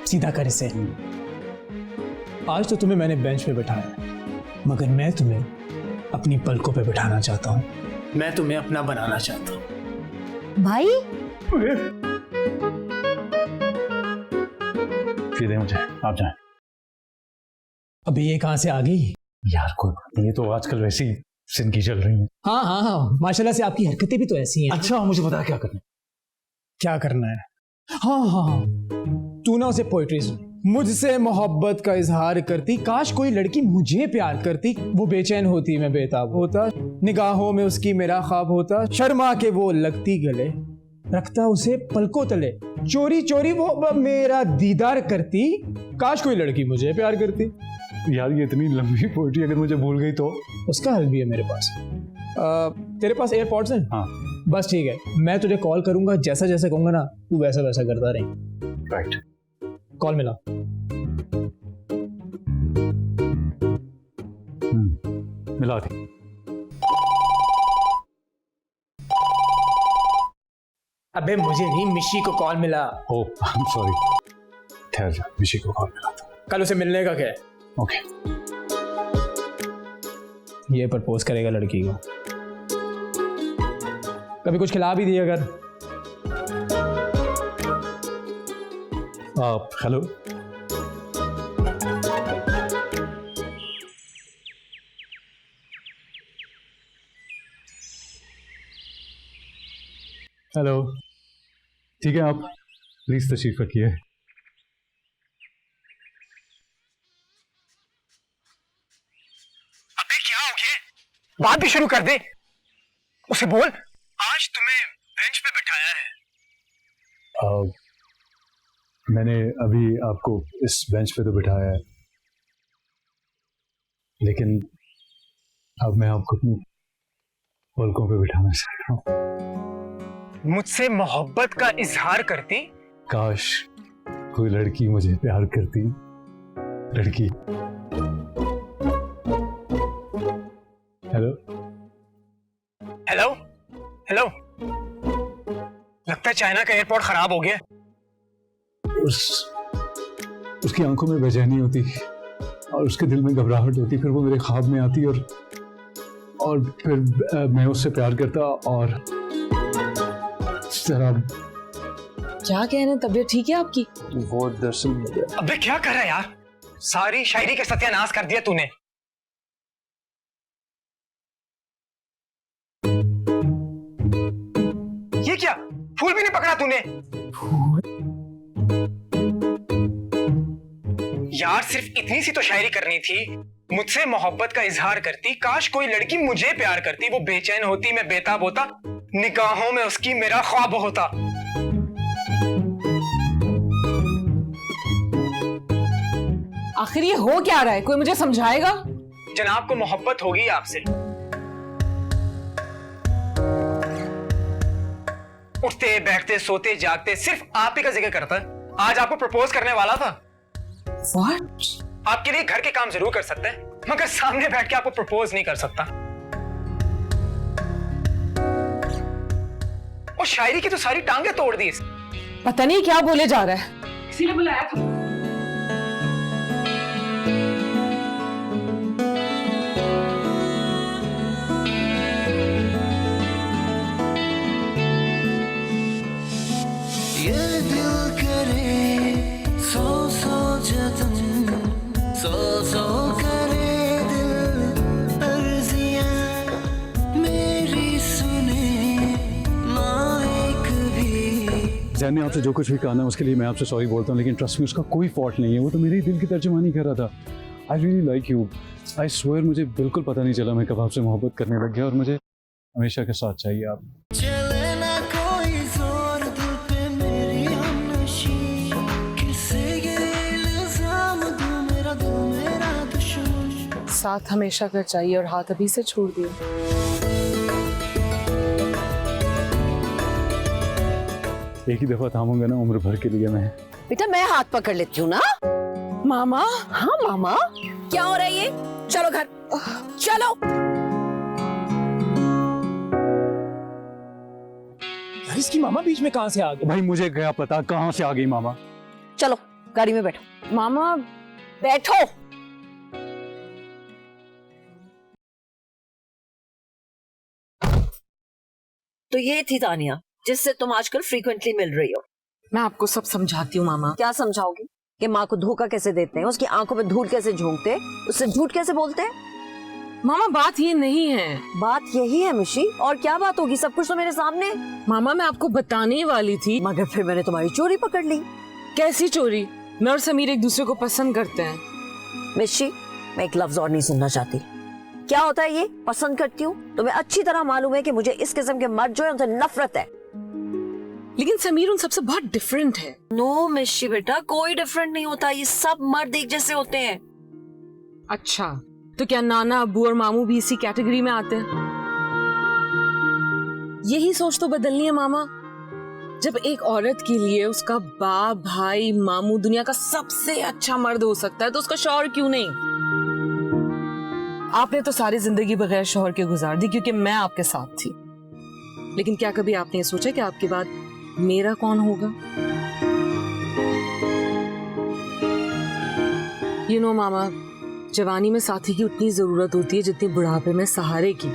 सीधा कर इसे। आज तो तुम्हें मैंने बेंच पे बिठाया, मगर मैं तुम्हें अपनी पलकों पे बिठाना चाहता हूँ। मैं तुम्हें अपना बनाना चाहता हूँ। भाई सीधे मुझे, आप जाएं। अभी ये कहाँ से आ गई? यार कोई बात नहीं, ये तो आजकल वैसी सिनकी चल रही है। हाँ हाँ हाँ, माशाल्लाह से आपकी हरकतें भी तो ऐसी हैं। अच्छा मुझे बता क्या करना है। क्या करना है? हाँ हाँ, तू ना उसे पोइट्री सुन। मुझसे मोहब्बत का इजहार करती, काश कोई लड़की मुझे प्यार करती, वो बेचैन होती मैं बेताब होता, निगाहों में उसकी मेरा ख्वाब होता, शर्मा के वो लगती गले, रखता उसे पलकों तले, चोरी चोरी वो मेरा दीदार करती, काश कोई लड़की मुझे प्यार करती। यार ये इतनी लंबी पोइट्री अगर मुझे भूल गई तो? उसका हल भी है मेरे पास। तेरे पास एयरपॉड्स हैं? हाँ। बस ठीक है, मैं तुझे कॉल करूंगा, जैसा जैसा कहूंगा ना तू वैसा वैसा करता रहे। राइट। कॉल मिला। मिला थी। अबे मुझे नहीं, मिशी को कॉल मिला। ओह आई एम सॉरी। ठहर जा, मिशी को कॉल मिला था। कल उसे मिलने का क्या है? ओके। ये प्रपोज करेगा लड़की को, कभी कुछ खिला भी दिया अगर। हेलो। हेलो, ठीक है, आप प्लीज तशरीफ रखिए। अबे क्या हो गया? बात भी शुरू कर दे, उसे बोल आज तुम्हें बेंच पे बिठाया है। मैंने अभी आपको इस बेंच पे तो बिठाया है, लेकिन अब मैं आपको अपनी पलकों पे बिठाना चाह रहा हूँ। मुझसे मोहब्बत का इजहार करती, काश कोई लड़की मुझे प्यार करती। लड़की। हेलो हेलो हेलो, लगता है चाइना का एयरपोर्ट खराब हो गया। उसकी आंखों में बेचैनी होती और उसके दिल में घबराहट होती, फिर वो मेरे ख्वाब में आती और फिर मैं उससे प्यार करता और जरा। क्या कह रहे हैं? तबीयत ठीक है आपकी? वो दर्शन हो गया। अबे क्या कर रहा है यार, सारी शायरी का सत्यानाश कर दिया तूने। ये क्या, फूल भी नहीं पकड़ा तूने? यार सिर्फ इतनी सी तो शायरी करनी थी। मुझसे मोहब्बत का इजहार करती, काश कोई लड़की मुझे प्यार करती, वो बेचैन होती मैं बेताब होता, निगाहों में उसकी मेरा ख्वाब होता। आखिर ये हो क्या रहा है? कोई मुझे समझाएगा? जनाब को मोहब्बत होगी आपसे। उठते बैठते सोते जागते सिर्फ आप ही का जिक्र करता है। आज आपको प्रपोज करने वाला था। What? आपके लिए घर के काम जरूर कर सकता है, मगर सामने बैठ के आपको प्रपोज नहीं कर सकता। और शायरी की तो सारी टांगे तोड़ दी। पता नहीं क्या बोले जा रहा है, इसीलिए बुलाया था। ये दिल करे सौ सौ जतन, सौ करे दिल अर्जियां मेरी सुने ना एक भी। जैन ने आपसे जो कुछ भी कहा ना उसके लिए मैं आपसे सॉरी बोलता हूँ, लेकिन ट्रस्ट में उसका कोई फॉल्ट नहीं है। वो तो मेरे दिल की तर्जुमानी कर रहा था। I really like you. I swear मुझे बिल्कुल पता नहीं चला मैं कब आपसे मोहब्बत करने लग गया, और मुझे हमेशा के साथ चाहिए आप। चले ना कोई जोर दिल पे मेरी हमनशी, किसे ये इल्जाम दूं मेरा दिल मेरा दुश्मन। साथ हमेशा का चाहिए और हाथ अभी से छोड़ दिया। एक ही दफा थामूंगा ना उम्र भर के लिए मैं। बेटा मैं हाथ पकड़ लेती हूँ ना। मामा। हाँ मामा, क्या हो रहा है ये? चलो घर चलो। यार इसकी मामा बीच में कहाँ से आ गई? भाई मुझे क्या पता कहाँ से आ गई मामा। चलो गाड़ी में बैठो। मामा बैठो। तो ये थी तानिया जिससे तुम आजकल फ्रीक्वेंटली मिल रही हो। मैं आपको सब समझाती हूँ मामा। क्या समझाओगी? कि माँ को धोखा कैसे देते हैं, उसकी आंखों में धूल कैसे झोंकते हैं, उससे झूठ कैसे बोलते हैं? मामा बात ये नहीं है। बात यही है मिशी, और क्या बात होगी? सब कुछ तो मेरे सामने। मामा मैं आपको बताने वाली थी। मगर फिर मैंने तुम्हारी चोरी पकड़ ली। कैसी चोरी? मैं और समीर एक दूसरे को पसंद करते हैं। मिशी मैं एक लफ्ज और नहीं सुनना चाहती। क्या होता है ये पसंद करती हूँ? तुम्हें अच्छी तरह मालूम है कि मुझे इस किस्म के मर्द जो है उनसे नफरत है। लेकिन समीर उन सबसे बहुत डिफरेंट है। नो मिशी बेटा, कोई डिफरेंट नहीं होता, ये सब मर्द एक जैसे होते हैं। अच्छा तो क्या नाना अब्बू और मामू भी इसी कैटेगरी में आते हैं? यही सोच तो बदलनी है मामा। जब एक औरत के लिए उसका बाप, भाई, मामू दुनिया का सबसे अच्छा मर्द हो सकता है तो उसका शौहर क्यों नहीं? आपने तो सारी जिंदगी बगैर शौहर के गुजार दी क्योंकि मैं आपके साथ थी। लेकिन क्या कभी आपने ये सोचा कि आपके बाद मेरा कौन होगा? You know, मामा, जवानी में साथी की उतनी जरूरत होती है जितनी बुढ़ापे में सहारे की।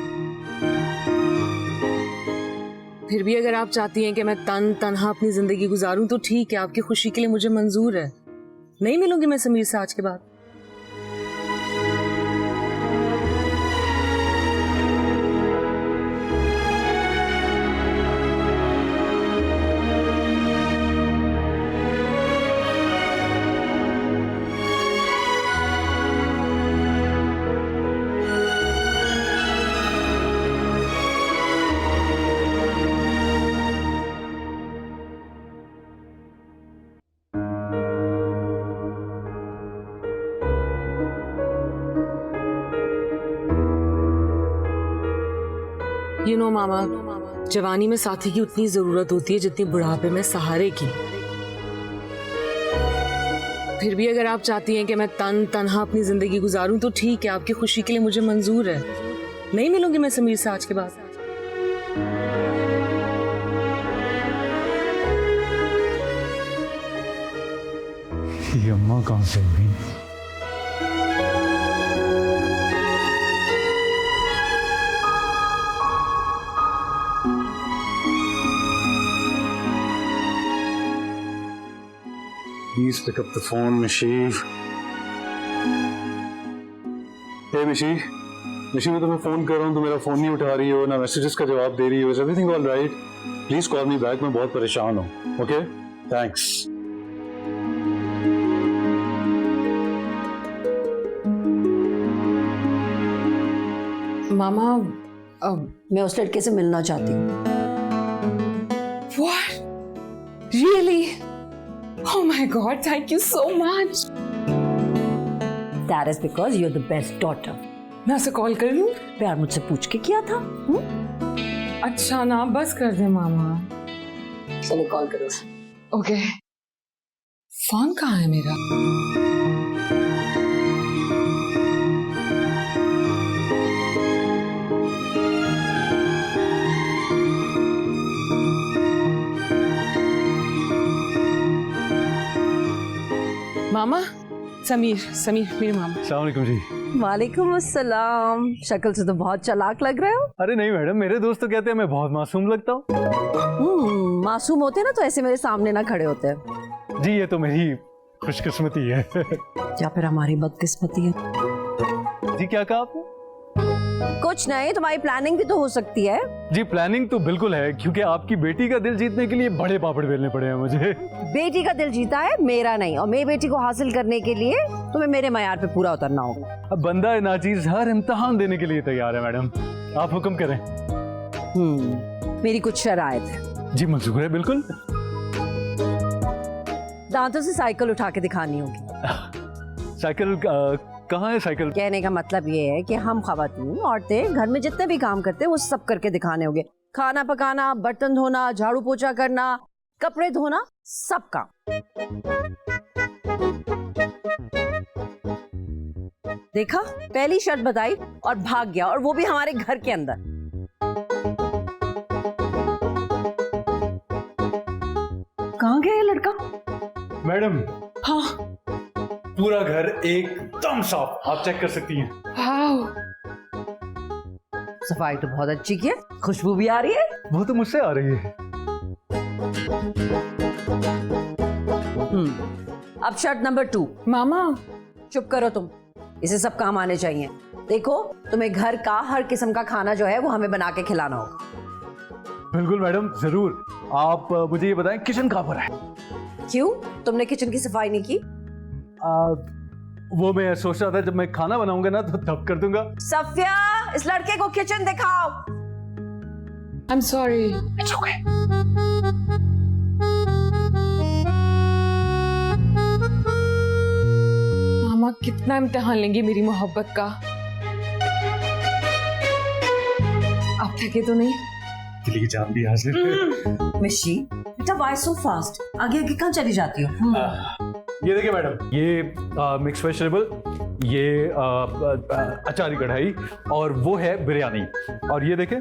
फिर भी अगर आप चाहती हैं कि मैं तन्हा अपनी जिंदगी गुजारूं तो ठीक है, आपकी खुशी के लिए मुझे मंजूर है। नहीं मिलूंगी मैं समीर से आज के बाद। You know, मामा, जवानी में साथी की उतनी जरूरत होती है जितनी बुढ़ापे में सहारे की। फिर भी अगर आप चाहती हैं कि मैं तन्हा अपनी जिंदगी गुजारूं तो ठीक है, आपकी खुशी के लिए मुझे मंजूर है। नहीं मिलूंगी मैं समीर से आज के बाद। ये अम्मा कहाँ से हुई? Please pick up the phone, Mishi. Hey, Mishi. Mishi, मैं तुम्हें फोन कर रहा हूँ, तो मेरा फोन नहीं उठा रही हो, ना मैसेजेस का जवाब दे रही हो। Is everything all right? Please call me back. मैं बहुत परेशान हूँ. Okay? Thanks. मामा मैं उस लड़के से मिलना चाहती हूँ। What? Really? Oh my God! Thank you so much. That is because you're the best daughter. मैं उसे कॉल कर लूँ? प्यार मुझसे पूछ के किया था। अच्छा ना, बस कर दे मामा। चलो कॉल करो। ओके। फोन कहाँ है मेरा? मामा, समीर मेरे मामा। अस्सलाम वालेकुम जी। वालेकुम अस्सलाम। शक्ल से तो बहुत चालाक लग रहे हो। अरे नहीं मैडम, मेरे दोस्त तो कहते हैं मैं बहुत मासूम लगता हूँ। मासूम होते ना तो ऐसे मेरे सामने ना खड़े होते। जी ये तो मेरी खुशकिस्मती है। या फिर हमारी बदकिस्मती है। जी क्या कहा आपने? कुछ नहीं, तुम्हारी प्लानिंग भी तो हो सकती है। जी प्लानिंग तो बिल्कुल है, क्योंकि आपकी बेटी का दिल जीतने के लिए बड़े पापड़ बेलने पड़े हैं मुझे। बेटी का दिल जीता है, मेरा नहीं। और मेरी बेटी को हासिल करने के लिए तुम्हें मेरे मयार पे पूरा उतरना होगा। अब बंदा नाचीज हर इम्तिहान देने के लिए तैयार है मैडम, आप हुक्म करें। मेरी कुछ शराइत है। जी मंजूर है बिल्कुल। दांतों से साइकिल उठा के दिखानी होगी। साइकिल कहाँ है साइकिल? कहने का मतलब ये है कि हम खवातीन औरतें घर में जितने भी काम करते हैं वो सब करके दिखाने होंगे। खाना पकाना, बर्तन धोना, झाड़ू पोछा करना, कपड़े धोना, सब काम। देखा, पहली शर्त बताई और भाग गया, और वो भी हमारे घर के अंदर। मैडम हाँ पूरा घर एकदम साफ, आप चेक कर सकती हैं। वाओ, सफाई तो बहुत अच्छी की है, खुशबू भी आ रही है। वो तो मुझसे आ रही है। अब शर्त नंबर 2। मामा चुप करो तुम, इसे सब काम आने चाहिए। देखो तुम्हें घर का हर किस्म का खाना जो है वो हमें बना के खिलाना होगा। बिल्कुल मैडम, जरूर। आप मुझे ये बताएं किचन कहाँ पर है? क्यों, तुमने किचन की सफाई नहीं की? वो मैं सोच रहा था जब मैं खाना बनाऊंगा ना तो तब कर दूंगा। सफिया, इस लड़के को किचन दिखाओ। I am sorry. It's okay. मामा कितना इम्तिहान लेंगी मेरी मोहब्बत का। आप थके तो नहीं? दिल्ली की जान भी हाजिर। मिशी बेटा, व्हाई सो फास्ट? आगे आगे कहाँ चली जाती हो? ये देखिए मैडम, ये मिक्स वेजिटेबल, ये अचारी कढ़ाई, और वो है बिरयानी। और ये देखें,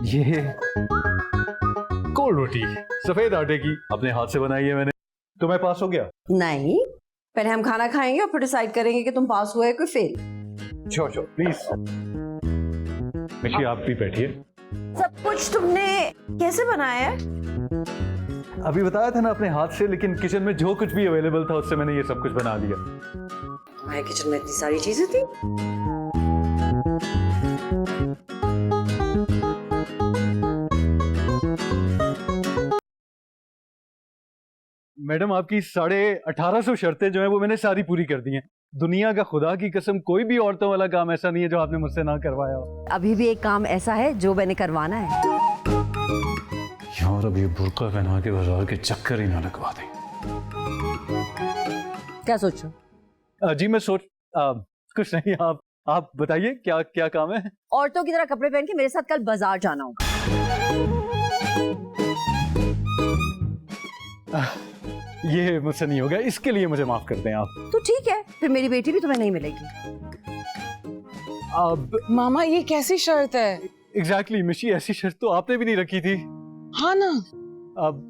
ये कोल्ड रोटी सफेद आटे की, अपने हाथ से बनाई है मैंने। तो मैं पास हो गया? नहीं, पहले हम खाना खाएंगे और फिर डिसाइड करेंगे कि तुम पास हुए कोई फेल। Sure sure, please. मिशी आप भी बैठिए। सब कुछ तुमने कैसे बनाया है? अभी बताया था ना अपने हाथ से, लेकिन किचन में जो कुछ भी अवेलेबल था उससे मैंने ये सब कुछ बना दिया। तुम्हारे किचन में इतनी सारी चीजें थी? मैडम आपकी 1850 शर्तें जो है वो मैंने सारी पूरी कर दी हैं। दुनिया का खुदा की कसम कोई भी औरतों वाला काम ऐसा नहीं है जो आपने मुझसे ना करवाया हो। अभी भी एक काम ऐसा है जो मैंने करवाना है। यार अब ये बुर्का पहना के बाजार के चक्कर ही ना लगवा दें। क्या सोचो? जी मैं सोच कुछ नहीं, आप बताइए क्या क्या काम है? औरतों की तरह कपड़े पहन के मेरे साथ कल बाजार जाना होगा। ये मुझसे नहीं होगा, इसके लिए मुझे माफ कर दें आप। तो ठीक है, फिर मेरी बेटी भी तुम्हें नहीं मिलेगी। अब मामा ये कैसी शर्त है? एग्जैक्टली मिशी, ऐसी शर्त तो आपने भी नहीं रखी थी। हाँ ना।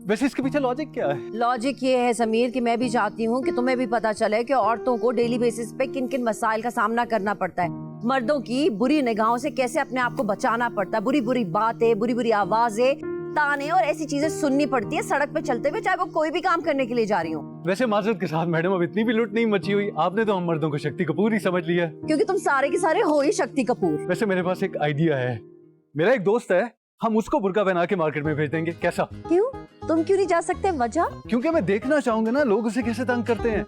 वैसे इसके पीछे लॉजिक क्या है? लॉजिक ये है समीर कि मैं भी चाहती हूँ कि तुम्हें भी पता चले कि औरतों को डेली बेसिस पे किन किन मसाइल का सामना करना पड़ता है। मर्दों की बुरी निगाहों से कैसे अपने आप को बचाना पड़ता है। बुरी बुरी बातें, बुरी बुरी आवाजें, ताने और ऐसी चीजें सुननी पड़ती है सड़क पे चलते हुए, चाहे वो कोई भी काम करने के लिए जा रही हो। वैसे माजरत के साथ मैडम, अब इतनी भी लूट नहीं मची हुई। आपने तो हम मर्दों को शक्ति कपूर ही समझ लिया। क्योंकि तुम सारे के सारे हो ही शक्ति कपूर। वैसे मेरे पास एक आइडिया है। मेरा एक दोस्त है, हम उसको बुर्का पहना के मार्केट में भेज देंगे, कैसा? क्यों, तुम क्यों नहीं जा सकते? वजह? क्योंकि मैं देखना चाहूंगा ना लोग उसे कैसे तंग करते हैं।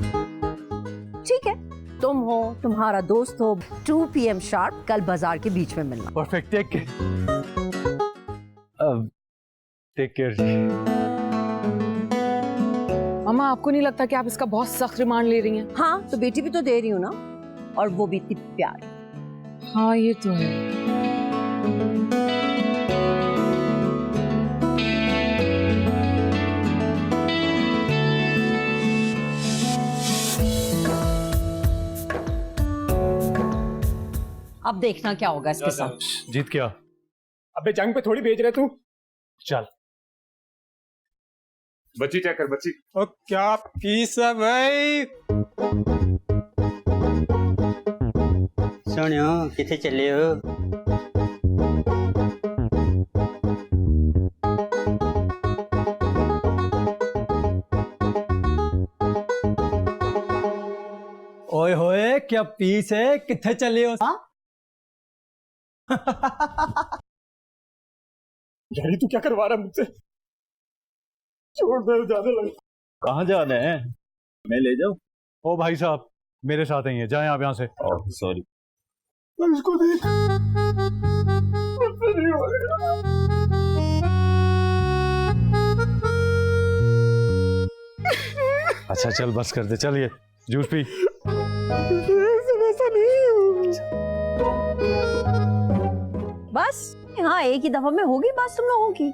ठीक है, तुम हो, तुम्हारा दोस्त हो, 2 PM शार्प कल बाजार के बीच में मिलना। Perfect, take care. मामा आपको नहीं लगता कि आप इसका बहुत सख्त रिमांड ले रही हैं? हाँ, तो बेटी भी तो दे रही हूँ ना, और वो भी इतनी प्यारी। हाँ ये तो है। अब देखना क्या होगा इसके साथ। जीत क्या? अबे जंग पे थोड़ी भेज रहे तू। चल बच्ची चेक कर बच्ची। ओ क्या पीस है भाई। सुनियो किथे चले हो? ओए होए क्या पीस है, किथे चले हो? हाँ यारी तू क्या करवा रहा है मुझसे? छोड़ दे, जाने लग। कहाँ जाना है? मैं ले जाऊं? ओ भाई साहब मेरे साथ ही है, जाएं आप यहाँ से। सॉरी। इसको देख, मुझसे नहीं होगा। अच्छा चल बस कर दे, चल ये जूस पी। बस हाँ, एक ही दफा में होगी बस तुम लोगों की।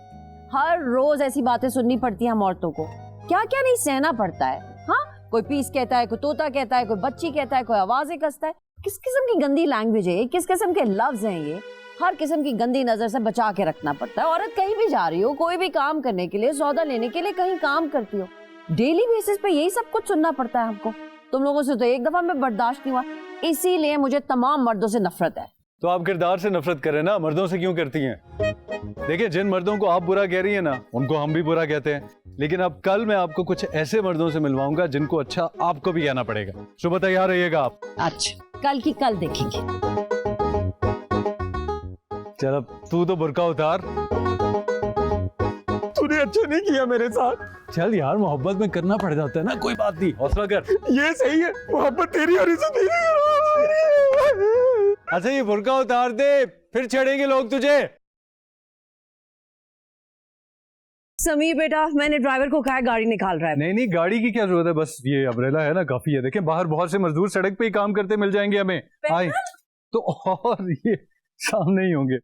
हर रोज ऐसी बातें सुननी पड़ती है हम औरतों को, क्या क्या नहीं सहना पड़ता है। हाँ, कोई पीस कहता है, कोई तोता कहता है, कोई बच्ची कहता है, कोई आवाजें कसता है। किस किस्म की गंदी लैंग्वेज है ये, किस किस्म के लफ्ज हैं ये। हर किस्म की गंदी नजर से बचा के रखना पड़ता है। औरत कहीं भी जा रही हो, कोई भी काम करने के लिए, सौदा लेने के लिए कहीं काम करती हो, डेली बेसिस पे यही सब कुछ सुनना पड़ता है हमको। तुम लोगों से तो एक दफा में बर्दाश्त नहीं हुआ, इसीलिए मुझे तमाम मर्दों से नफरत है। तो आप किरदार से नफरत करें ना, मर्दों से क्यों करती हैं? देखिए, जिन मर्दों को आप बुरा कह रही हैं ना, उनको हम भी बुरा कहते हैं। लेकिन अब कल मैं आपको कुछ ऐसे मर्दों से मिलवाऊंगा जिनको अच्छा आपको भी कहना पड़ेगा। सुबह तैयार रहिएगा आप। अच्छा, कल की कल देखेंगे। चल अब तू तो बुर्का उतार। तूने अच्छा नहीं किया मेरे साथ। चल यार, मोहब्बत में करना पड़ जाता है ना, कोई बात नहीं, हौसला कर। ये सही है, मोहब्बत तेरी और इसे तेरी। अच्छा, ये बुर्का उतार दे, फिर छेड़ेंगे लोग तुझे। समीर बेटा, मैंने ड्राइवर को कहा है गाड़ी निकाल रहा है। नहीं नहीं, गाड़ी की क्या जरूरत है, बस ये अम्ब्रेला है ना, काफी है। देखें बाहर बहुत से मजदूर सड़क पे ही काम करते मिल जाएंगे हमें। आए तो और ये सामने ही होंगे।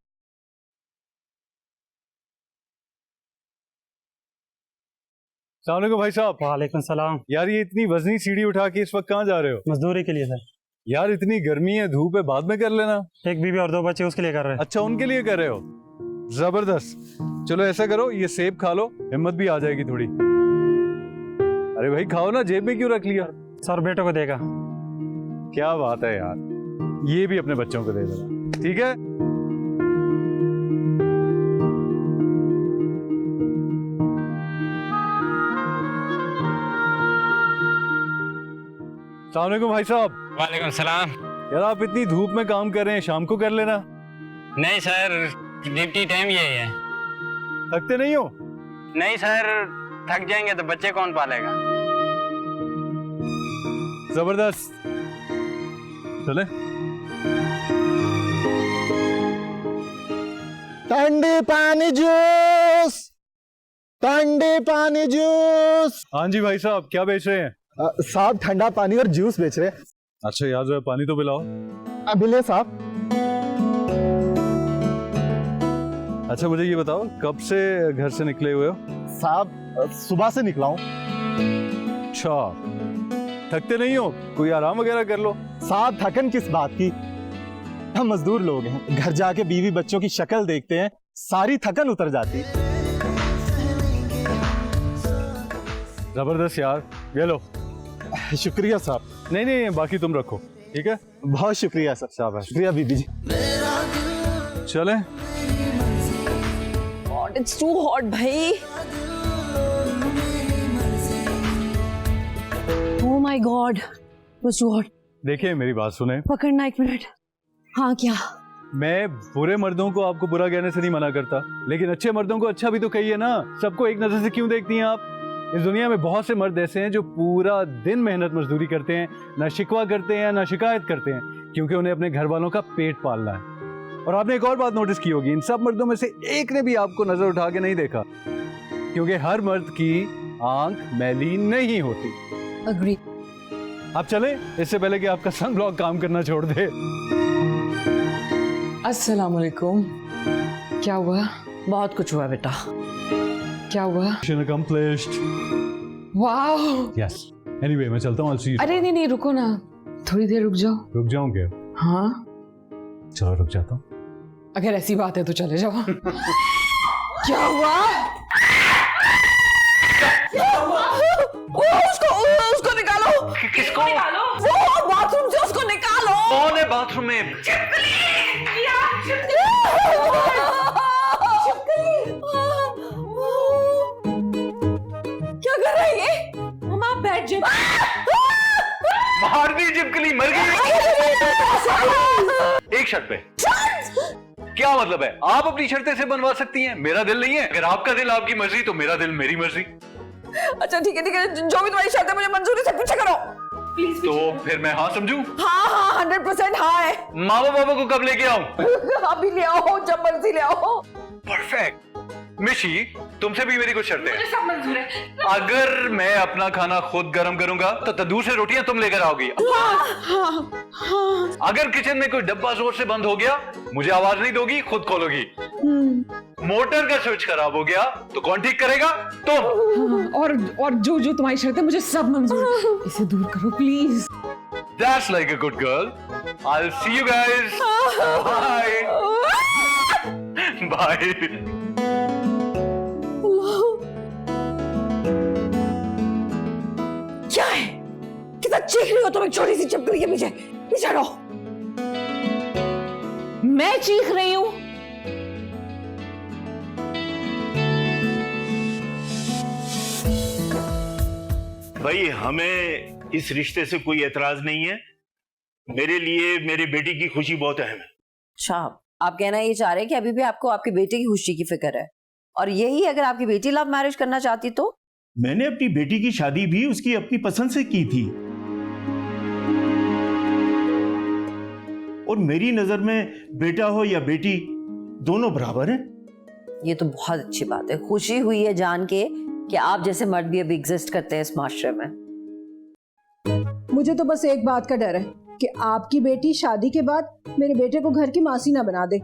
अस्सलाम वालेकुम भाई साहब। वालेकुम सलाम। यार ये इतनी वजनी सीढ़ी उठा के इस वक्त कहाँ जा रहे हो? मजदूरी के लिए सर। यार इतनी गर्मी है, धूप है, बाद में कर लेना। एक बीवी और 2 बच्चे उसके लिए कर रहे हैं। अच्छा, उनके लिए कर रहे हो, जबरदस्त। चलो ऐसा करो, ये सेब खा लो, हिम्मत भी आ जाएगी थोड़ी। अरे भाई खाओ ना, जेब में क्यों रख लिया? सर बेटों को देगा। क्या बात है यार, ये भी अपने बच्चों को दे देना, ठीक है? अस्सलाम वालेकुम भाई साहब। वालेकुम सलाम। यार आप इतनी धूप में काम कर रहे हैं, शाम को कर लेना। नहीं सर, ड्यूटी टाइम यही है। थकते नहीं हो? नहीं सर, थक जाएंगे तो बच्चे कौन पालेगा। जबरदस्त, चले। ठंडे पानी जूस, ठंडे पानी जूस। हाँ जी भाई साहब, क्या बेच रहे हैं? साहब ठंडा पानी और जूस बेच रहे हैं। अच्छा यार, जो पानी तो पिलाओ। अभी ले साहब। अच्छा मुझे ये बताओ, कब से घर से निकले हुए हो? साहब सुबह से निकला हूँ। अच्छा, थकते नहीं हो? कोई आराम वगैरह कर लो। साहब थकन किस बात की, हम मजदूर लोग हैं, घर जाके बीवी बच्चों की शक्ल देखते हैं, सारी थकन उतर जाती। जबरदस्त यार, ये लो। शुक्रिया साहब। नहीं नहीं, बाकी तुम रखो, ठीक है? बहुत शुक्रिया सर। शाबाश। शुक्रिया बीबी जी। चले। इट्स टू हॉट भाई। Oh my god, it's too hot. देखिए मेरी बात सुने। पकड़ना, 1 मिनट। हाँ क्या? मैं बुरे मर्दों को आपको बुरा कहने से नहीं मना करता, लेकिन अच्छे मर्दों को अच्छा भी तो कहिए ना। सबको एक नजर से क्यों देखती हैं आप? इस दुनिया में बहुत से मर्द ऐसे हैं जो पूरा दिन मेहनत मजदूरी करते हैं, ना शिकवा करते हैं ना शिकायत करते हैं, क्योंकि उन्हें अपने घर वालों का पेट पालना है। और आपने एक और बात नोटिस की होगी, इन सब मर्दों में से एक ने भी आपको नजर उठा के नहीं देखा, क्योंकि हर मर्द की आंख मैली नहीं होती। अग्री। आप चले, इससे पहले कि आपका सनब्लॉक काम करना छोड़ दे। अस्सलाम वालेकुम। क्या हुआ? बहुत कुछ हुआ बेटा। क्या हुआ? Mission accomplished. वाह। यस। एनीवे मैं चलता हूँ, I'll see you. अरे नहीं नहीं, रुको ना, थोड़ी देर रुक जाओ। रुक जाऊँ क्या? हाँ चलो रुक जाता हूँ। अगर ऐसी बात है तो चले जाओ। क्या हुआ? उसको निकालो। किसको निकालो? वो बाथरूम से उसको निकालो। कौन है बाथरूम में? क्या कर रहा है ये? मम्मा बैठ जाओ। मार दी चिपकली, मर गई। एक शर्त पे। क्या मतलब है? आप अपनी शर्तें से बनवा सकती हैं, मेरा दिल नहीं है। अगर आपका दिल आपकी मर्जी तो मेरा दिल मेरी मर्जी। अच्छा ठीक है, जो भी तुम्हारी शर्त है मुझे मंजूरी से पीछे करो प्लीज। तो फिर मैं हाँ समझूं? हाँ 100% हाँ है। मामा बाबा को कब लेके आऊं? अभी ले आओ, जब मर्जी ले आओ। परफेक्ट। मिशी, तुमसे भी मेरी कुछ शर्तें हैं। सब मंजूर है। अगर मैं अपना खाना खुद गर्म करूंगा तो तंदूर से रोटियां तुम लेकर आओगी। अगर किचन में कोई डब्बा जोर से बंद हो गया, मुझे आवाज नहीं दोगी, खुद खोलोगी। मोटर का स्विच खराब हो गया तो कौन ठीक करेगा? तुम। और जो तुम्हारी शर्त है मुझे सब मंजूर है। इसे दूर करो please. That's like a good girl. I'll see you guys. Bye. Bye. चीख रही हो तुम एक छोटी सी छिपकली के पीछे? पीछे हटो। मैं चीख रही हूं? भाई हमें इस रिश्ते से कोई एतराज नहीं है। मेरे लिए मेरी बेटी की खुशी बहुत अहम है। अच्छा, आप कहना ये चाह रहे हैं कि अभी भी आपको आपकी बेटी की खुशी की फिक्र है, और यही अगर आपकी बेटी लव मैरिज करना चाहती तो? मैंने अपनी बेटी की शादी भी उसकी अपनी पसंद से की थी, और मेरी नजर में बेटा हो या बेटी दोनों बराबर हैं। ये तो बहुत अच्छी बात है, खुशी हुई है जान के कि आप जैसे मर्द भी अभी एग्जिस्ट करते हैं इस माशरे में। मुझे तो बस एक बात का डर है कि आपकी बेटी शादी के बाद मेरे बेटे को घर की मासी ना बना दे।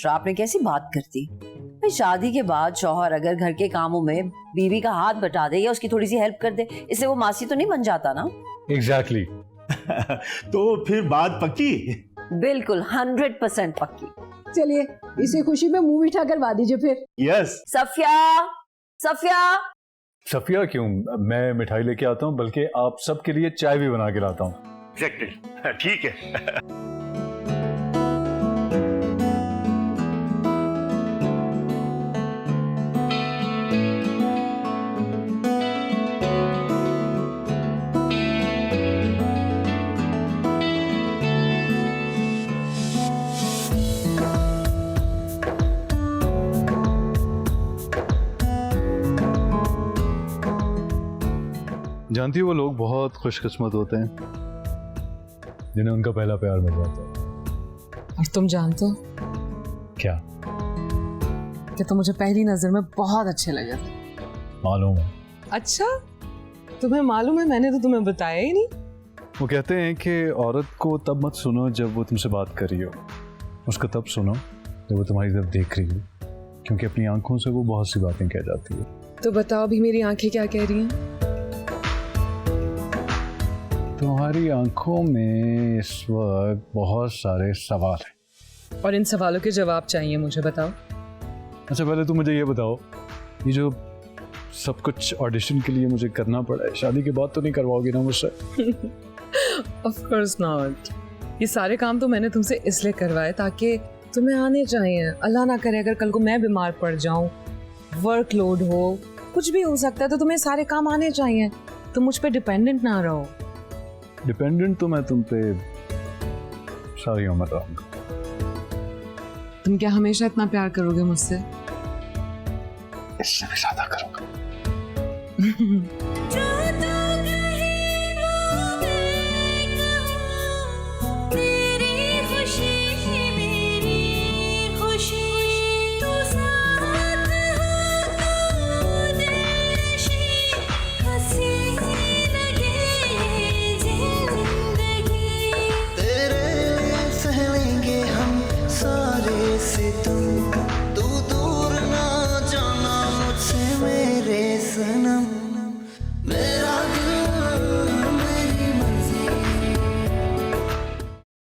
आपने कैसी बात कर दी? भाई शादी के बाद शौहर अगर घर के कामों में बीवी का हाथ बटा दे या उसकी थोड़ी सी हेल्प कर दे, इससे वो मासी तो नहीं बन जाता ना? एग्जैक्टली। तो फिर बात पक्की? बिल्कुल 100% पक्की। चलिए इसी खुशी में मुंह मीठा करवा दीजिए फिर। यस। सफिया, सफिया। सफिया क्यों, मैं मिठाई लेके आता हूँ, बल्कि आप सबके लिए चाय भी बना के लाता हूँ। ठीक है। जानती हो वो लोग बहुत खुशकिस्मत होते हैं जिन्हें उनका पहला प्यार मिल जाता है। और तुम जानते हो क्या? कि तुम मुझे पहली नजर में बहुत अच्छे लगे थे। मालूम है। अच्छा, तुम्हें मालूम है? मैंने तो तुम्हें बताया ही नहीं। वो कहते हैं कि औरत को तब मत सुनो जब वो तुमसे बात कर रही हो, उसको तब सुनो जब वो तुम्हारी तरफ देख रही हो, क्योंकि अपनी आंखों से वो बहुत सी बातें कह जाती है। तो बताओ अभी मेरी आंखें क्या कह रही हैं? तुम्हारी आंखों में इस वक्त बहुत सारे सवाल हैं, और इन सवालों के जवाब चाहिए मुझे, बताओ। अच्छा पहले तुम मुझे ये बताओ, ये जो सब कुछ ऑडिशन के लिए मुझे करना पड़ा है, शादी के बाद तो नहीं करवाओगी ना मुझसे? Of course not. ये सारे काम तो मैंने तुमसे इसलिए करवाए ताकि तुम्हें आने चाहिए। अल्लाह ना करे अगर कल को मैं बीमार पड़ जाऊं, वर्कलोड हो, कुछ भी हो सकता है, तो तुम्हें सारे काम आने चाहिए। तुम मुझ पे डिपेंडेंट ना रहो। डिपेंडेंट तो मैं तुम पे सारी उम्र रहूंगा। तुम क्या हमेशा इतना प्यार करोगे मुझसे? इससे भी ज्यादा करूंगा।